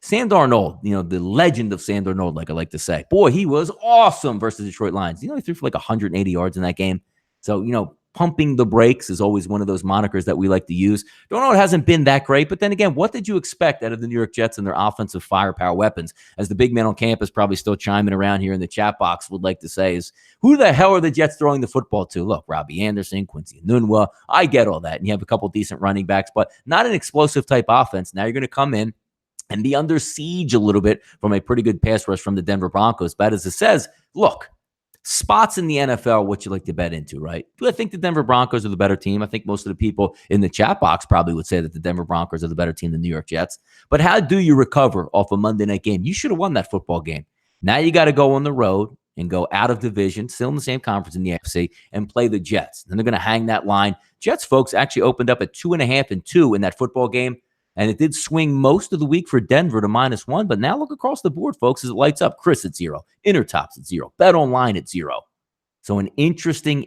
Speaker 1: Sam Darnold, the legend of Sam Darnold, like I like to say. Boy, he was awesome versus the Detroit Lions. He threw for 180 yards in that game. So, pumping the brakes is always one of those monikers that we like to use. Darnold hasn't been that great, but then again, what did you expect out of the New York Jets and their offensive firepower weapons? As the big man on campus probably still chiming around here in the chat box would like to say is, who the hell are the Jets throwing the football to? Look, Robbie Anderson, Quincy Enunwa, I get all that. And you have a couple decent running backs, but not an explosive type offense. Now you're going to come in and be under siege a little bit from a pretty good pass rush from the Denver Broncos. But as it says, look, spots in the NFL, what you like to bet into, right? Do I think the Denver Broncos are the better team? I think most of the people in the chat box probably would say that the Denver Broncos are the better team than the New York Jets. But how do you recover off a Monday night game? You should have won that football game. Now you got to go on the road and go out of division, still in the same conference in the AFC, and play the Jets. And they're going to hang that line. Jets, folks, actually opened up at 2.5 and 2 in that football game. And it did swing most of the week for Denver to -1. But now look across the board, folks, as it lights up. Chris at 0. Intertops at 0. Bet Online at 0. So an interesting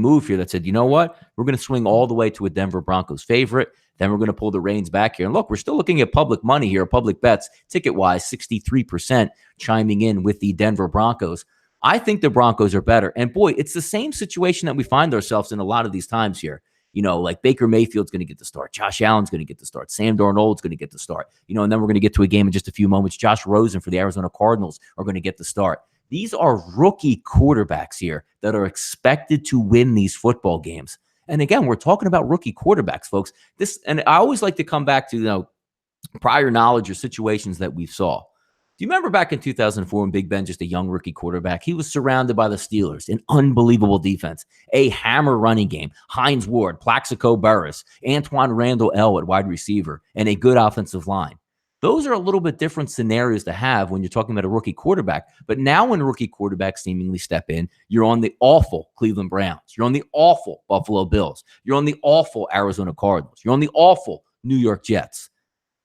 Speaker 1: move here that said, you know what? We're going to swing all the way to a Denver Broncos favorite. Then we're going to pull the reins back here. And look, we're still looking at public money here, public bets, ticket-wise, 63% chiming in with the Denver Broncos. I think the Broncos are better. And boy, it's the same situation that we find ourselves in a lot of these times here. Like Baker Mayfield's going to get the start. Josh Allen's going to get the start. Sam Darnold's going to get the start. And then we're going to get to a game in just a few moments. Josh Rosen for the Arizona Cardinals are going to get the start. These are rookie quarterbacks here that are expected to win these football games. And again, we're talking about rookie quarterbacks, folks. And I always like to come back to, prior knowledge or situations that we saw. Do you remember back in 2004 when Big Ben, just a young rookie quarterback, he was surrounded by the Steelers, an unbelievable defense, a hammer running game, Hines Ward, Plaxico Burress, Antoine Randall L at wide receiver, and a good offensive line. Those are a little bit different scenarios to have when you're talking about a rookie quarterback. But now when rookie quarterbacks seemingly step in, you're on the awful Cleveland Browns. You're on the awful Buffalo Bills. You're on the awful Arizona Cardinals. You're on the awful New York Jets.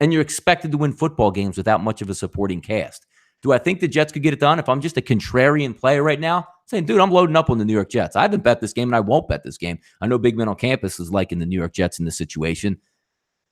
Speaker 1: And you're expected to win football games without much of a supporting cast. Do I think the Jets could get it done? If I'm just a contrarian player right now, saying, dude, I'm loading up on the New York Jets. I haven't bet this game, and I won't bet this game. I know Big Men on Campus is liking the New York Jets in this situation.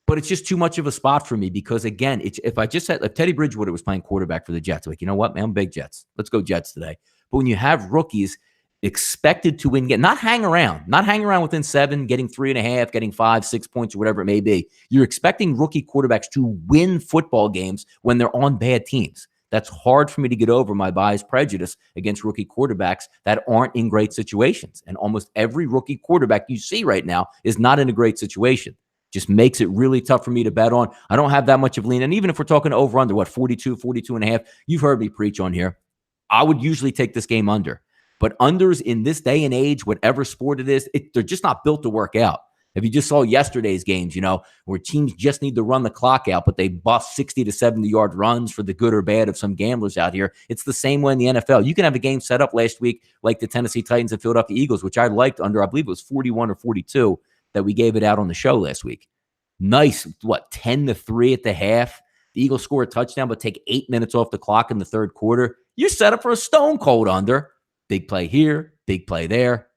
Speaker 1: But it's just too much of a spot for me because, again, if Teddy Bridgewater was playing quarterback for the Jets, I'm like, you know what, man, I'm big Jets. Let's go Jets today. But when you have rookies expected to win, not hang around within 7, getting 3.5, getting 5, 6 points or whatever it may be. You're expecting rookie quarterbacks to win football games when they're on bad teams. That's hard for me to get over my biased prejudice against rookie quarterbacks that aren't in great situations. And almost every rookie quarterback you see right now is not in a great situation. Just makes it really tough for me to bet on. I don't have that much of lean. And even if we're talking over under, 42 and a half, you've heard me preach on here. I would usually take this game under. But unders in this day and age, whatever sport it is, they're just not built to work out. If you just saw yesterday's games, where teams just need to run the clock out, but they bust 60 to 70-yard runs for the good or bad of some gamblers out here. It's the same way in the NFL. You can have a game set up last week like the Tennessee Titans and Philadelphia Eagles, which I liked under, I believe it was 41 or 42 that we gave it out on the show last week. Nice, 10-3 at the half. The Eagles score a touchdown, but take 8 minutes off the clock in the third quarter. You're set up for a stone cold under. Big play here, big play there.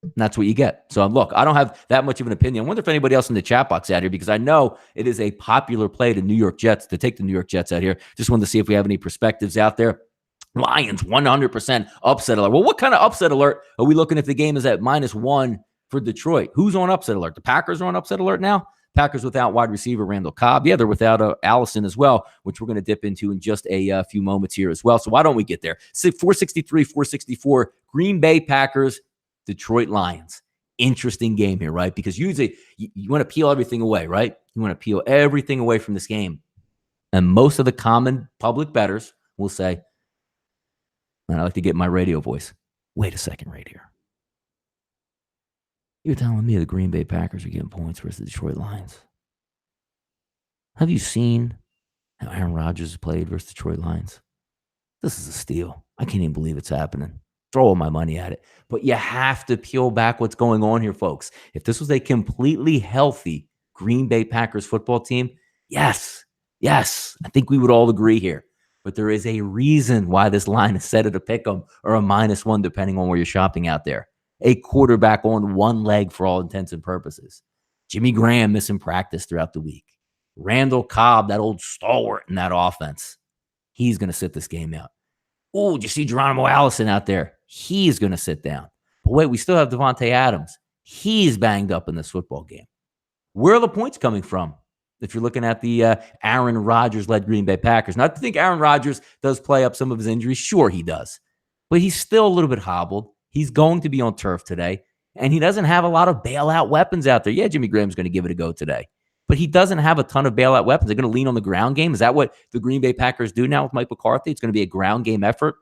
Speaker 1: And that's what you get. So look, I don't have that much of an opinion. I wonder if anybody else in the chat box out here, because I know it is a popular play to take the New York Jets out here. Just wanted to see if we have any perspectives out there. Lions, 100% upset alert. Well, what kind of upset alert are we looking if the game is at -1 for Detroit? Who's on upset alert? The Packers are on upset alert now? Packers without wide receiver Randall Cobb. Yeah, they're without Allison as well, which we're going to dip into in just a few moments here as well. So why don't we get there? 463, 464, Green Bay Packers, Detroit Lions. Interesting game here, right? Because usually you want to peel everything away, right? You want to peel everything away from this game. And most of the common public bettors will say, and I like to get my radio voice, wait a second right here. You're telling me the Green Bay Packers are getting points versus the Detroit Lions. Have you seen how Aaron Rodgers has played versus the Detroit Lions? This is a steal. I can't even believe it's happening. Throw all my money at it. But you have to peel back what's going on here, folks. If this was a completely healthy Green Bay Packers football team, yes, I think we would all agree here. But there is a reason why this line is set at a pick'em or a -1, depending on where you're shopping out there. A quarterback on one leg for all intents and purposes. Jimmy Graham missing practice throughout the week. Randall Cobb, that old stalwart in that offense, he's going to sit this game out. Oh, did you see Geronimo Allison out there? He's going to sit down. But wait, we still have Devontae Adams. He's banged up in this football game. Where are the points coming from? If you're looking at the Aaron Rodgers-led Green Bay Packers. Not to think Aaron Rodgers does play up some of his injuries. Sure, he does. But he's still a little bit hobbled. He's going to be on turf today, and he doesn't have a lot of bailout weapons out there. Yeah, Jimmy Graham's going to give it a go today, but he doesn't have a ton of bailout weapons. They're going to lean on the ground game. Is that what the Green Bay Packers do now with Mike McCarthy? It's going to be a ground game effort.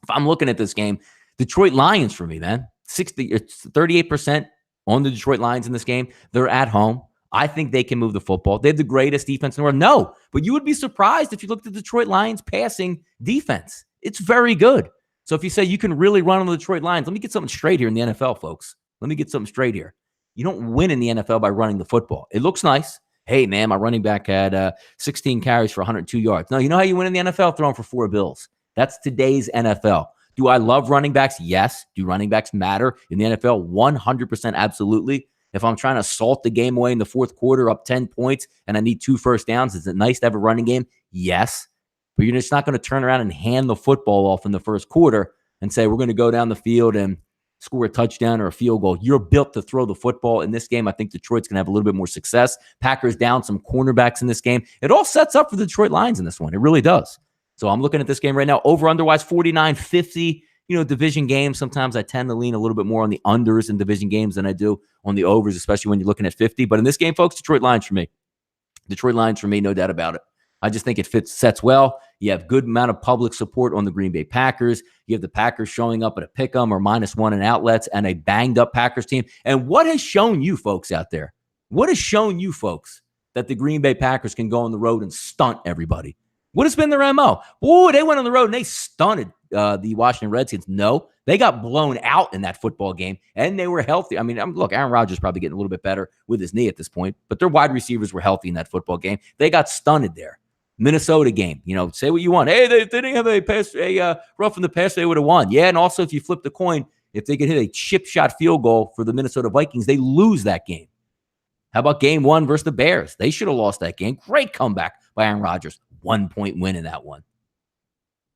Speaker 1: If I'm looking at this game, Detroit Lions for me, man, 38% on the Detroit Lions in this game. They're at home. I think they can move the football. They have the greatest defense in the world. No, but you would be surprised if you looked at the Detroit Lions passing defense. It's very good. So if you say you can really run on the Detroit Lions, let me get something straight here in the NFL, folks. Let me get something straight here. You don't win in the NFL by running the football. It looks nice. Hey, man, my running back had 16 carries for 102 yards. No, you know how you win in the NFL? Throwing for 4 bills. That's today's NFL. Do I love running backs? Yes. Do running backs matter in the NFL? 100% absolutely. If I'm trying to salt the game away in the fourth quarter up 10 points and I need 2 first downs, is it nice to have a running game? Yes. But you're just not going to turn around and hand the football off in the first quarter and say, we're going to go down the field and score a touchdown or a field goal. You're built to throw the football. In this game, I think Detroit's going to have a little bit more success. Packers down some cornerbacks in this game. It all sets up for the Detroit Lions in this one. It really does. So I'm looking at this game right now. Over-underwise 49-50. Division games, sometimes I tend to lean a little bit more on the unders in division games than I do on the overs, especially when you're looking at 50. But in this game, folks, Detroit Lions for me. Detroit Lions for me, no doubt about it. I just think it sets well. You have good amount of public support on the Green Bay Packers. You have the Packers showing up at a pick'em or -1 in outlets and a banged-up Packers team. And what has shown you folks out there? What has shown you folks that the Green Bay Packers can go on the road and stunt everybody? What has been their MO? Boy, they went on the road and they stunted the Washington Redskins. No, they got blown out in that football game, and they were healthy. I mean, look, Aaron Rodgers probably getting a little bit better with his knee at this point, but their wide receivers were healthy in that football game. They got stunted there. Minnesota game, say what you want. Hey, they didn't have a rough in the pass, they would have won. Yeah, and also if you flip the coin, if they could hit a chip shot field goal for the Minnesota Vikings, they lose that game. How about game 1 versus the Bears? They should have lost that game. Great comeback by Aaron Rodgers. 1-point win in that one.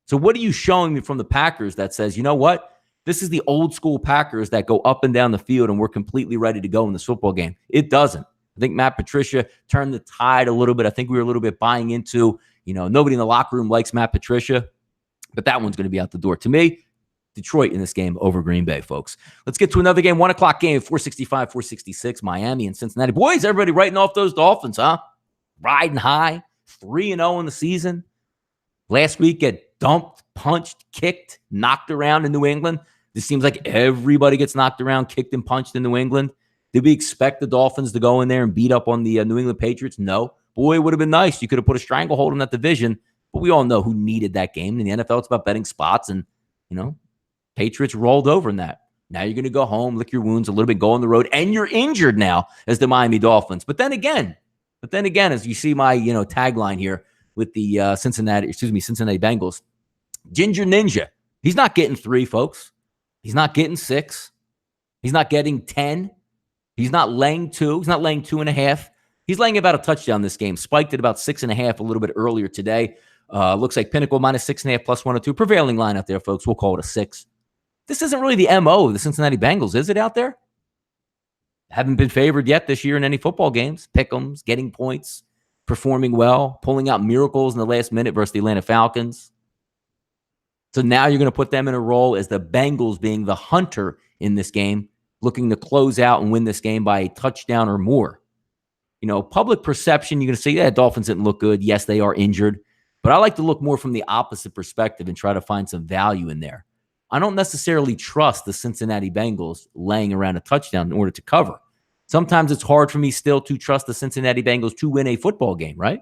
Speaker 1: So what are you showing me from the Packers that says, you know what? This is the old school Packers that go up and down the field and we're completely ready to go in this football game. It doesn't. I think Matt Patricia turned the tide a little bit. I think we were a little bit buying into, nobody in the locker room likes Matt Patricia, but that one's going to be out the door. To me, Detroit in this game over Green Bay, folks. Let's get to another game. 1 o'clock game, 465, 466, Miami and Cincinnati. Boys, everybody writing off those Dolphins, huh? Riding high, 3-0 in the season. Last week, get dumped, punched, kicked, knocked around in New England. This seems like everybody gets knocked around, kicked, and punched in New England. Did we expect the Dolphins to go in there and beat up on the New England Patriots? No. Boy, it would have been nice. You could have put a stranglehold on that division, but we all know who needed that game. In the NFL, it's about betting spots, and, Patriots rolled over in that. Now you're going to go home, lick your wounds a little bit, go on the road, and you're injured now as the Miami Dolphins. But then again, as you see my, tagline here with the Cincinnati Bengals, Ginger Ninja, he's not getting 3, folks. He's not getting 6. He's not getting 10. He's not laying 2. He's not laying 2.5. He's laying about a touchdown this game. Spiked at about 6.5 a little bit earlier today. Looks like Pinnacle -6.5 plus 102. Prevailing line out there, folks. We'll call it a 6. This isn't really the MO of the Cincinnati Bengals, is it out there? Haven't been favored yet this year in any football games. Pick'ems, getting points, performing well, pulling out miracles in the last minute versus the Atlanta Falcons. So now you're going to put them in a role as the Bengals being the hunter in this game, looking to close out and win this game by a touchdown or more. Public perception, you're going to say, yeah, Dolphins didn't look good. Yes, they are injured. But I like to look more from the opposite perspective and try to find some value in there. I don't necessarily trust the Cincinnati Bengals laying around a touchdown in order to cover. Sometimes it's hard for me still to trust the Cincinnati Bengals to win a football game, right?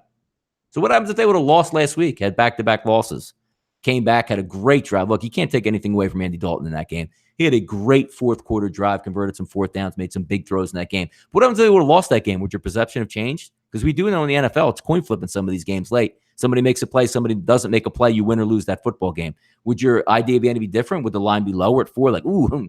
Speaker 1: So what happens if they would have lost last week, had back-to-back losses, came back, had a great drive? Look, you can't take anything away from Andy Dalton in that game. He had a great fourth quarter drive, converted some fourth downs, made some big throws in that game. What happens if they would have lost that game? Would your perception have changed? Because we do know in the NFL, it's coin flipping some of these games late. Somebody makes a play, somebody doesn't make a play, you win or lose that football game. Would your idea be any be different? Would the line be lower at 4? Like, ooh,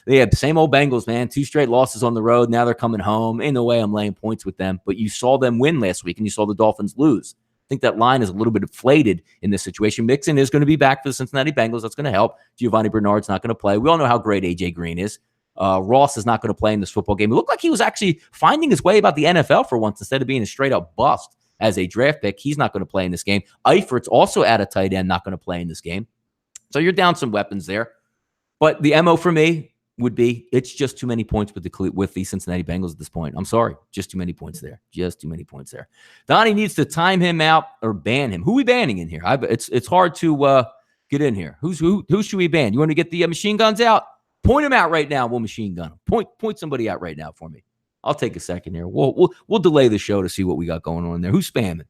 Speaker 1: they have the same old Bengals, man. 2 straight losses on the road. Now they're coming home. Ain't no way I'm laying points with them. But you saw them win last week, and you saw the Dolphins lose. I think that line is a little bit inflated in this situation. Mixon is going to be back for the Cincinnati Bengals. That's going to help. Giovanni Bernard's not going to play. We all know how great A.J. Green is. Ross is not going to play in this football game. It looked like he was actually finding his way about the NFL for once instead of being a straight-up bust as a draft pick. He's not going to play in this game. Eifert's also at a tight end, not going to play in this game. So you're down some weapons there. But the MO for me would be it's just too many points with the Cincinnati Bengals at this point. I'm sorry. Just too many points there. Just too many points there. Donnie needs to time him out or ban him. Who are we banning in here? It's hard to get in here. Who should we ban? You want to get the machine guns out? Point him out right now. We'll machine gun him. Point somebody out right now for me. I'll take a second here. We'll delay the show to see what we got going on there. Who's spamming?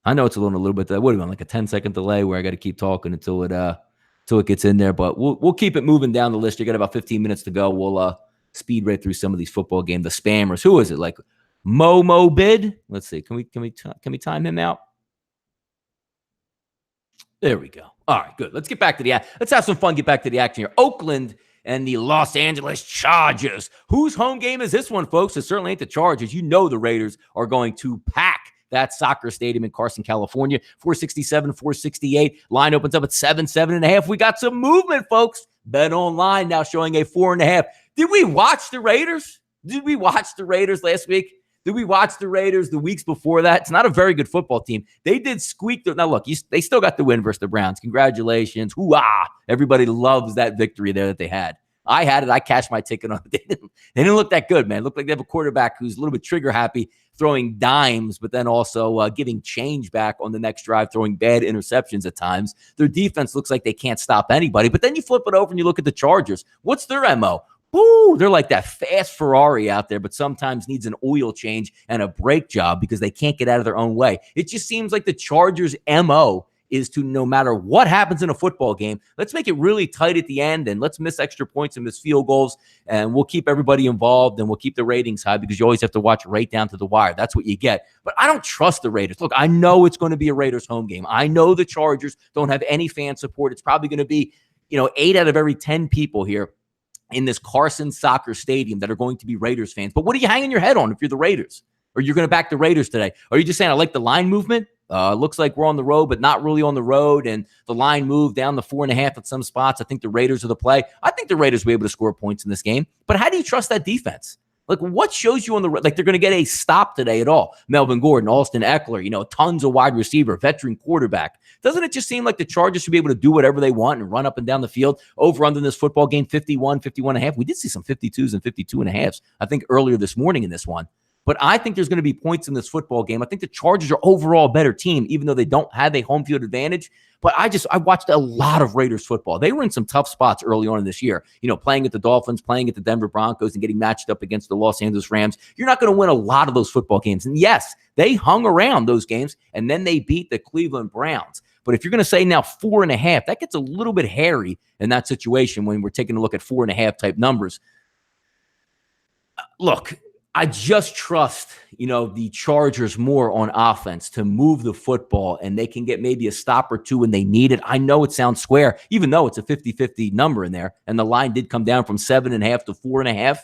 Speaker 1: I know it's a little bit. What do you want? Like a 10-second delay where I got to keep talking until it gets in there. But we'll keep it moving down the list. You got about 15 minutes to go. We'll speed right through some of these football games. The spammers. Who is it? Like Momo Bid? Let's see. Can we time him out? There we go. All right, good. Let's get back to let's have some fun. Get back to the action here. Oakland and the Los Angeles Chargers. Whose home game is this one, folks? It certainly ain't the Chargers. You know the Raiders are going to pack that soccer stadium in Carson, California. 467, 468. Line opens up at 7.5. We got some movement, folks. Bet Online now showing a 4.5. Did we watch the Raiders? Did we watch the Raiders last week? Did we watch the Raiders the weeks before that? It's not a very good football team. They did squeak. Now, look, they still got the win versus the Browns. Congratulations. Hoo-ah. Everybody loves that victory there that they had. I had it. I cashed my ticket on it. They didn't look that good, man. It looked like they have a quarterback who's a little bit trigger happy, throwing dimes, but then also giving change back on the next drive, throwing bad interceptions at times. Their defense looks like they can't stop anybody. But then you flip it over and you look at the Chargers. What's their MO? Ooh, they're like that fast Ferrari out there, but sometimes needs an oil change and a brake job because they can't get out of their own way. It just seems like the Chargers' MO is to, no matter what happens in a football game, let's make it really tight at the end and let's miss extra points and miss field goals, and we'll keep everybody involved and we'll keep the ratings high because you always have to watch right down to the wire. That's what you get. But I don't trust the Raiders. Look, I know it's going to be a Raiders home game. I know the Chargers don't have any fan support. It's probably going to be, 8 out of every 10 people here in this Carson soccer stadium that are going to be Raiders fans. But what are you hanging your head on if you're the Raiders? Or you're going to back the Raiders today? Or are you just saying, I like the line movement? Looks like we're on the road, but not really on the road. And the line moved down to 4.5 at some spots. I think the Raiders are the play. I think the Raiders will be able to score points in this game. But how do you trust that defense? Like, what shows you on the – like, they're going to get a stop today at all? Melvin Gordon, Austin Eckler, tons of wide receiver, veteran quarterback. Doesn't it just seem like the Chargers should be able to do whatever they want and run up and down the field? Over under this football game, 51.5. We did see some 52s and 52.5s, I think, earlier this morning in this one. But I think there's going to be points in this football game. I think the Chargers are overall a better team, even though they don't have a home field advantage. But I watched a lot of Raiders football. They were in some tough spots early on in this year, playing at the Dolphins, playing at the Denver Broncos, and getting matched up against the Los Angeles Rams. You're not going to win a lot of those football games. And yes, they hung around those games, and then they beat the Cleveland Browns. But if you're going to say now 4.5, that gets a little bit hairy in that situation when we're taking a look at 4.5 type numbers. Look, I just trust, the Chargers more on offense to move the football, and they can get maybe a stop or two when they need it. I know it sounds square, even though it's a 50-50 number in there, and the line did come down from 7.5 to 4.5.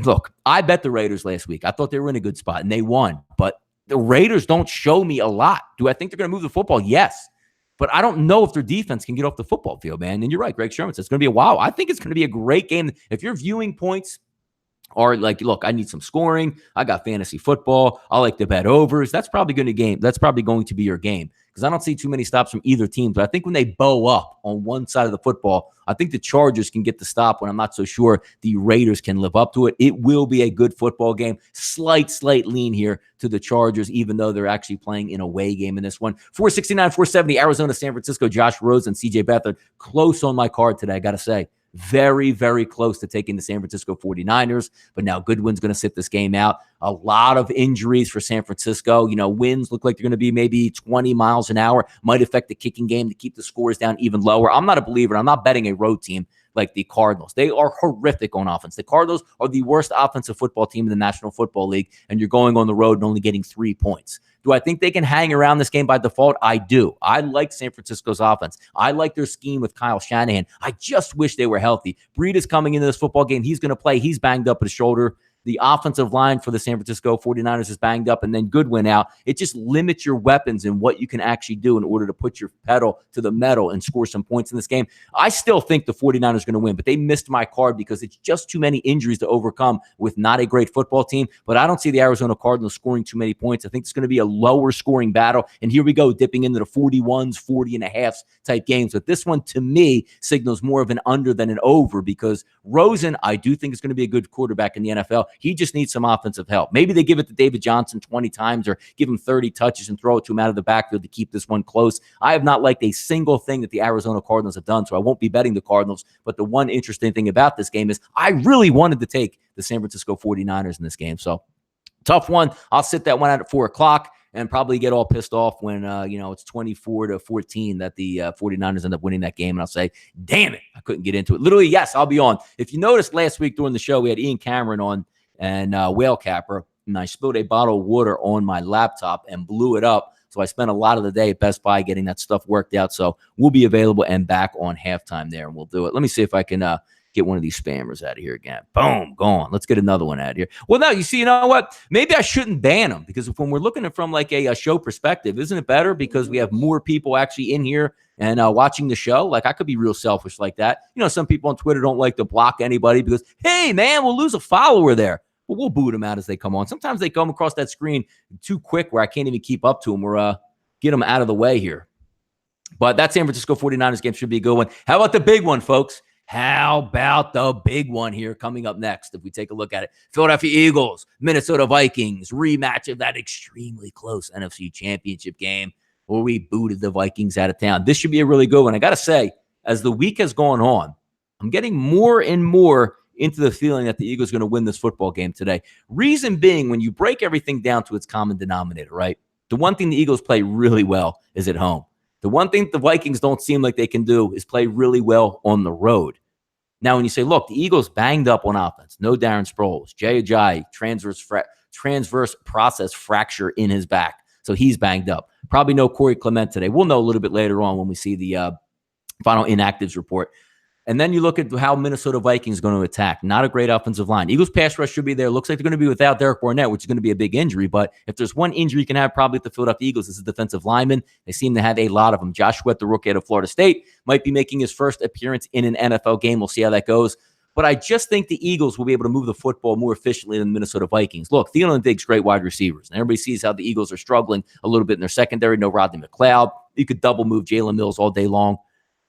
Speaker 1: Look, I bet the Raiders last week. I thought they were in a good spot, and they won. But the Raiders don't show me a lot. Do I think they're going to move the football? Yes. But I don't know if their defense can get off the football field, man. And you're right, Greg Sherman says it's going to be a wow. I think it's going to be a great game. If you're viewing points, or like, look, I need some scoring. I got fantasy football. I like to bet overs. That's probably going to be your game because I don't see too many stops from either team. But I think when they bow up on one side of the football, I think the Chargers can get the stop when I'm not so sure the Raiders can live up to it. It will be a good football game. Slight lean here to the Chargers, even though they're actually playing an away game in this one. 469, 470, Arizona, San Francisco, Josh Rosen, CJ Beathard. Close on my card today, I got to say. Very, very close to taking the San Francisco 49ers, but now Goodwin's going to sit this game out. A lot of injuries for San Francisco. Winds look like they're going to be maybe 20 miles an hour. Might affect the kicking game to keep the scores down even lower. I'm not a believer. I'm not betting a road team like the Cardinals. They are horrific on offense. The Cardinals are the worst offensive football team in the National Football League, and you're going on the road and only getting 3 points. Do I think they can hang around this game by default? I do. I like San Francisco's offense. I like their scheme with Kyle Shanahan. I just wish they were healthy. Breed is coming into this football game. He's going to play. He's banged up his shoulder. The offensive line for the San Francisco 49ers is banged up, and then Goodwin out. It just limits your weapons and what you can actually do in order to put your pedal to the metal and score some points in this game. I still think the 49ers are going to win, but they missed my card because it's just too many injuries to overcome with not a great football team. But I don't see the Arizona Cardinals scoring too many points. I think it's going to be a lower scoring battle. And here we go, dipping into the 41s, 40.5 type games. But this one, to me, signals more of an under than an over because Rosen, I do think, is going to be a good quarterback in the NFL. He just needs some offensive help. Maybe they give it to David Johnson 20 times or give him 30 touches and throw it to him out of the backfield to keep this one close. I have not liked a single thing that the Arizona Cardinals have done, so I won't be betting the Cardinals. But the one interesting thing about this game is I really wanted to take the San Francisco 49ers in this game. So tough one. I'll sit that one out at 4 o'clock and probably get all pissed off when, it's 24-14 that the 49ers end up winning that game. And I'll say, damn it, I couldn't get into it. Literally, yes, I'll be on. If you noticed last week during the show, we had Ian Cameron on and Whale Capper, and I spilled a bottle of water on my laptop and blew it up. So I spent a lot of the day at Best Buy getting that stuff worked out. So we'll be available and back on halftime there, and we'll do it. Let me see if I can get one of these spammers out of here again. Boom, gone. Let's get another one out of here. Well, now, you know what? Maybe I shouldn't ban them, because when we're looking at it from like a show perspective, isn't it better because we have more people actually in here and watching the show? Like, I could be real selfish like that. Some people on Twitter don't like to block anybody because, hey, man, we'll lose a follower there. But we'll boot them out as they come on. Sometimes they come across that screen too quick where I can't even keep up to them or get them out of the way here. But that San Francisco 49ers game should be a good one. How about the big one, folks? How about the big one here coming up next? If we take a look at it, Philadelphia Eagles, Minnesota Vikings, rematch of that extremely close NFC Championship game where we booted the Vikings out of town. This should be a really good one. I got to say, as the week has gone on, I'm getting more and more into the feeling that the Eagles are going to win this football game today. Reason being, when you break everything down to its common denominator, right? The one thing the Eagles play really well is at home. The one thing the Vikings don't seem like they can do is play really well on the road. Now, when you say, look, the Eagles banged up on offense, no Darren Sproles, Jay Ajayi, transverse process fracture in his back, so he's banged up. Probably no Corey Clement today. We'll know a little bit later on when we see the final inactives report. And then you look at how Minnesota Vikings are going to attack. Not a great offensive line. Eagles pass rush should be there. Looks like they're going to be without Derek Barnett, which is going to be a big injury. But if there's one injury you can have probably at the Philadelphia Eagles, this is defensive lineman. They seem to have a lot of them. Josh Sweat, the rookie out of Florida State, might be making his first appearance in an NFL game. We'll see how that goes. But I just think the Eagles will be able to move the football more efficiently than the Minnesota Vikings. Look, Thielen and Diggs, great wide receivers. And everybody sees how the Eagles are struggling a little bit in their secondary. No Rodney McLeod. You could double move Jalen Mills all day long.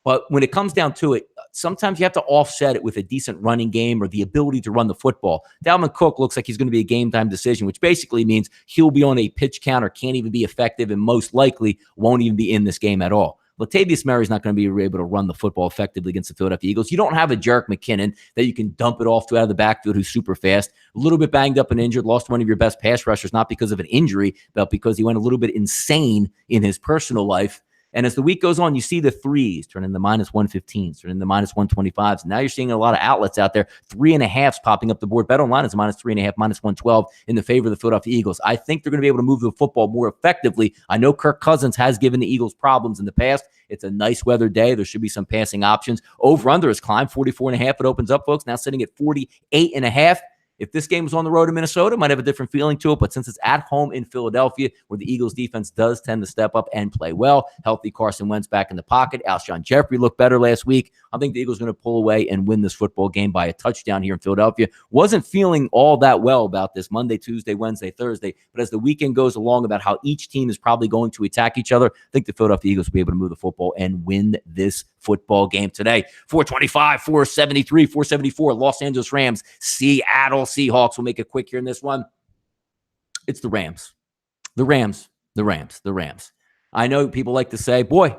Speaker 1: But when it comes down to it, sometimes you have to offset it with a decent running game or the ability to run the football. Dalvin Cook looks like he's going to be a game-time decision, which basically means he'll be on a pitch count or can't even be effective and most likely won't even be in this game at all. Latavius Murray's not going to be able to run the football effectively against the Philadelphia Eagles. You don't have a Jerick McKinnon that you can dump it off to out of the backfield who's super fast. A little bit banged up and injured, lost one of your best pass rushers, not because of an injury, but because he went a little bit insane in his personal life. And as the week goes on, you see the threes turn into minus 115s, turn into minus 125s. And now you're seeing a lot of outlets out there, 3.5s popping up the board. Bet-online is minus 3.5, minus 112 in the favor of the Philadelphia Eagles. I think they're going to be able to move the football more effectively. I know Kirk Cousins has given the Eagles problems in the past. It's a nice weather day. There should be some passing options. Over-under has climbed 44.5. It opens up, folks. Now sitting at 48.5. If this game was on the road in Minnesota, it might have a different feeling to it. But since it's at home in Philadelphia, where the Eagles defense does tend to step up and play well, healthy Carson Wentz back in the pocket. Alshon Jeffrey looked better last week. I think the Eagles are going to pull away and win this football game by a touchdown here in Philadelphia. Wasn't feeling all that well about this Monday, Tuesday, Wednesday, Thursday. But as the weekend goes along about how each team is probably going to attack each other, I think the Philadelphia Eagles will be able to move the football and win this football game today. 425, 473, 474, Los Angeles Rams, Seattle Seahawks. We'll make it quick here in this one. It's the Rams. The Rams. I know people like to say, boy,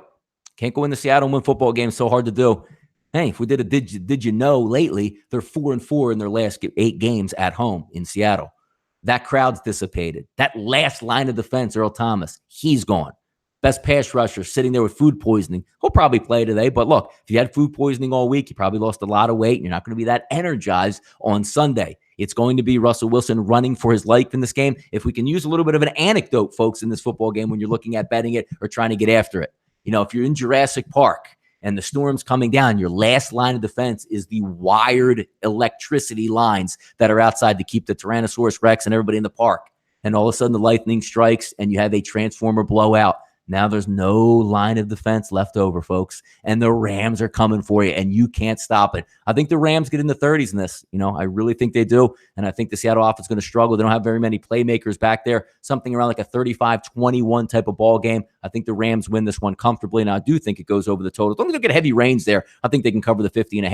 Speaker 1: can't go into Seattle and win football games. So hard to do. Hey, if we did a did you know lately, they're 4-4 in their last 8 games at home in Seattle. That crowd's dissipated. That last line of defense, Earl Thomas, he's gone. Best pass rusher sitting there with food poisoning. He'll probably play today. But look, if you had food poisoning all week, you probably lost a lot of weight and you're not going to be that energized on Sunday. It's going to be Russell Wilson running for his life in this game. If we can use a little bit of an anecdote, folks, in this football game when you're looking at betting it or trying to get after it. You know, if you're in Jurassic Park and the storm's coming down, your last line of defense is the wired electricity lines that are outside to keep the Tyrannosaurus Rex and everybody in the park. And all of a sudden the lightning strikes and you have a transformer blowout. Now there's no line of defense left over, folks, and the Rams are coming for you, and you can't stop it. I think the Rams get in the 30s in this. You know, I really think they do, and I think the Seattle offense is going to struggle. They don't have very many playmakers back there, something around like a 35-21 type of ball game. I think the Rams win this one comfortably, and I do think it goes over the total. Don't think they'll get heavy rains there. I think they can cover the 50.5.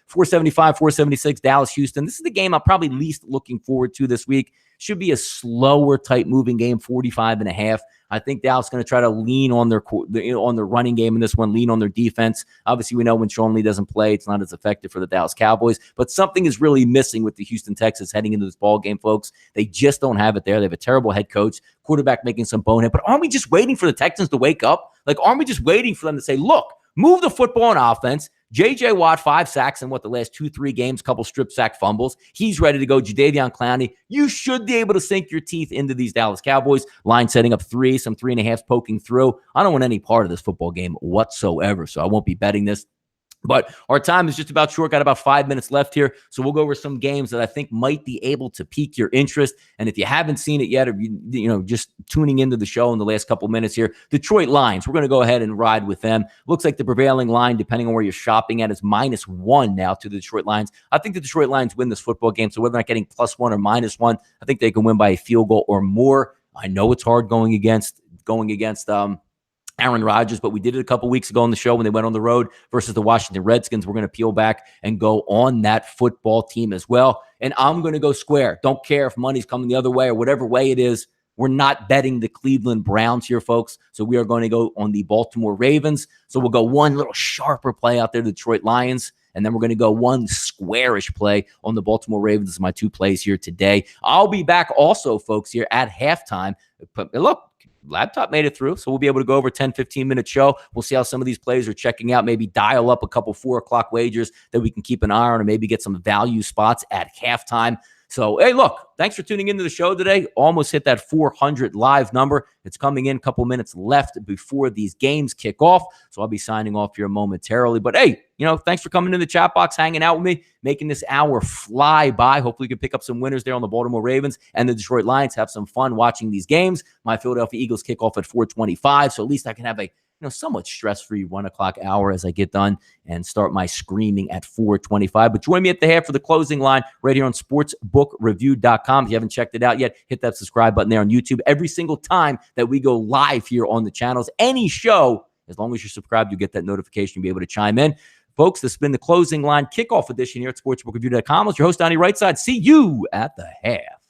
Speaker 1: 475, 476, Dallas, Houston. This is the game I'm probably least looking forward to this week. Should be a slower type moving game, 45.5. I think Dallas is going to try to lean on their running game in this one, lean on their defense. Obviously, we know when Sean Lee doesn't play, it's not as effective for the Dallas Cowboys. But something is really missing with the Houston Texans heading into this ball game, folks. They just don't have it there. They have a terrible head coach, quarterback making some bonehead. But aren't we just waiting for the Texans to wake up? Like, aren't we just waiting for them to say, look, move the football on offense, J.J. Watt, 5 sacks in the last 2-3 games, couple strip sack fumbles. He's ready to go. Jadeveon Clowney, you should be able to sink your teeth into these Dallas Cowboys. Line setting up 3, some 3.5 poking through. I don't want any part of this football game whatsoever, so I won't be betting this. But our time is just about short. Got about 5 minutes left here. So we'll go over some games that I think might be able to pique your interest. And if you haven't seen it yet, or just tuning into the show in the last couple minutes here, Detroit Lions, we're going to go ahead and ride with them. Looks like the prevailing line, depending on where you're shopping at, is -1 now to the Detroit Lions. I think the Detroit Lions win this football game. So whether they're not getting +1 or -1, I think they can win by a field goal or more. I know it's hard going against Aaron Rodgers, but we did it a couple weeks ago on the show when they went on the road versus the Washington Redskins. We're going to peel back and go on that football team as well. And I'm going to go square. Don't care if money's coming the other way or whatever way it is. We're not betting the Cleveland Browns here, folks. So we are going to go on the Baltimore Ravens. So we'll go one little sharper play out there, the Detroit Lions. And then we're going to go one squarish play on the Baltimore Ravens. This is my 2 plays here today. I'll be back also, folks, here at halftime. Look, laptop made it through, so we'll be able to go over 10-15-minute show. We'll see how some of these plays are checking out, maybe dial up a couple 4 o'clock wagers that we can keep an eye on, or maybe get some value spots at halftime. So, hey, look, thanks for tuning into the show today. Almost hit that 400 live number. It's coming in a couple minutes left before these games kick off. So I'll be signing off here momentarily. But, hey, thanks for coming in the chat box, hanging out with me, making this hour fly by. Hopefully, you can pick up some winners there on the Baltimore Ravens and the Detroit Lions. Have some fun watching these games. My Philadelphia Eagles kick off at 4:25. So at least I can have a somewhat stress-free 1 o'clock hour as I get done and start my screaming at 4:25. But join me at the half for the closing line right here on sportsbookreview.com. If you haven't checked it out yet, hit that subscribe button there on YouTube. Every single time that we go live here on the channels, any show, as long as you're subscribed, you get that notification. You'll be able to chime in. Folks, this has been the closing line kickoff edition here at sportsbookreview.com. It's your host, Donnie Rightside. See you at the half.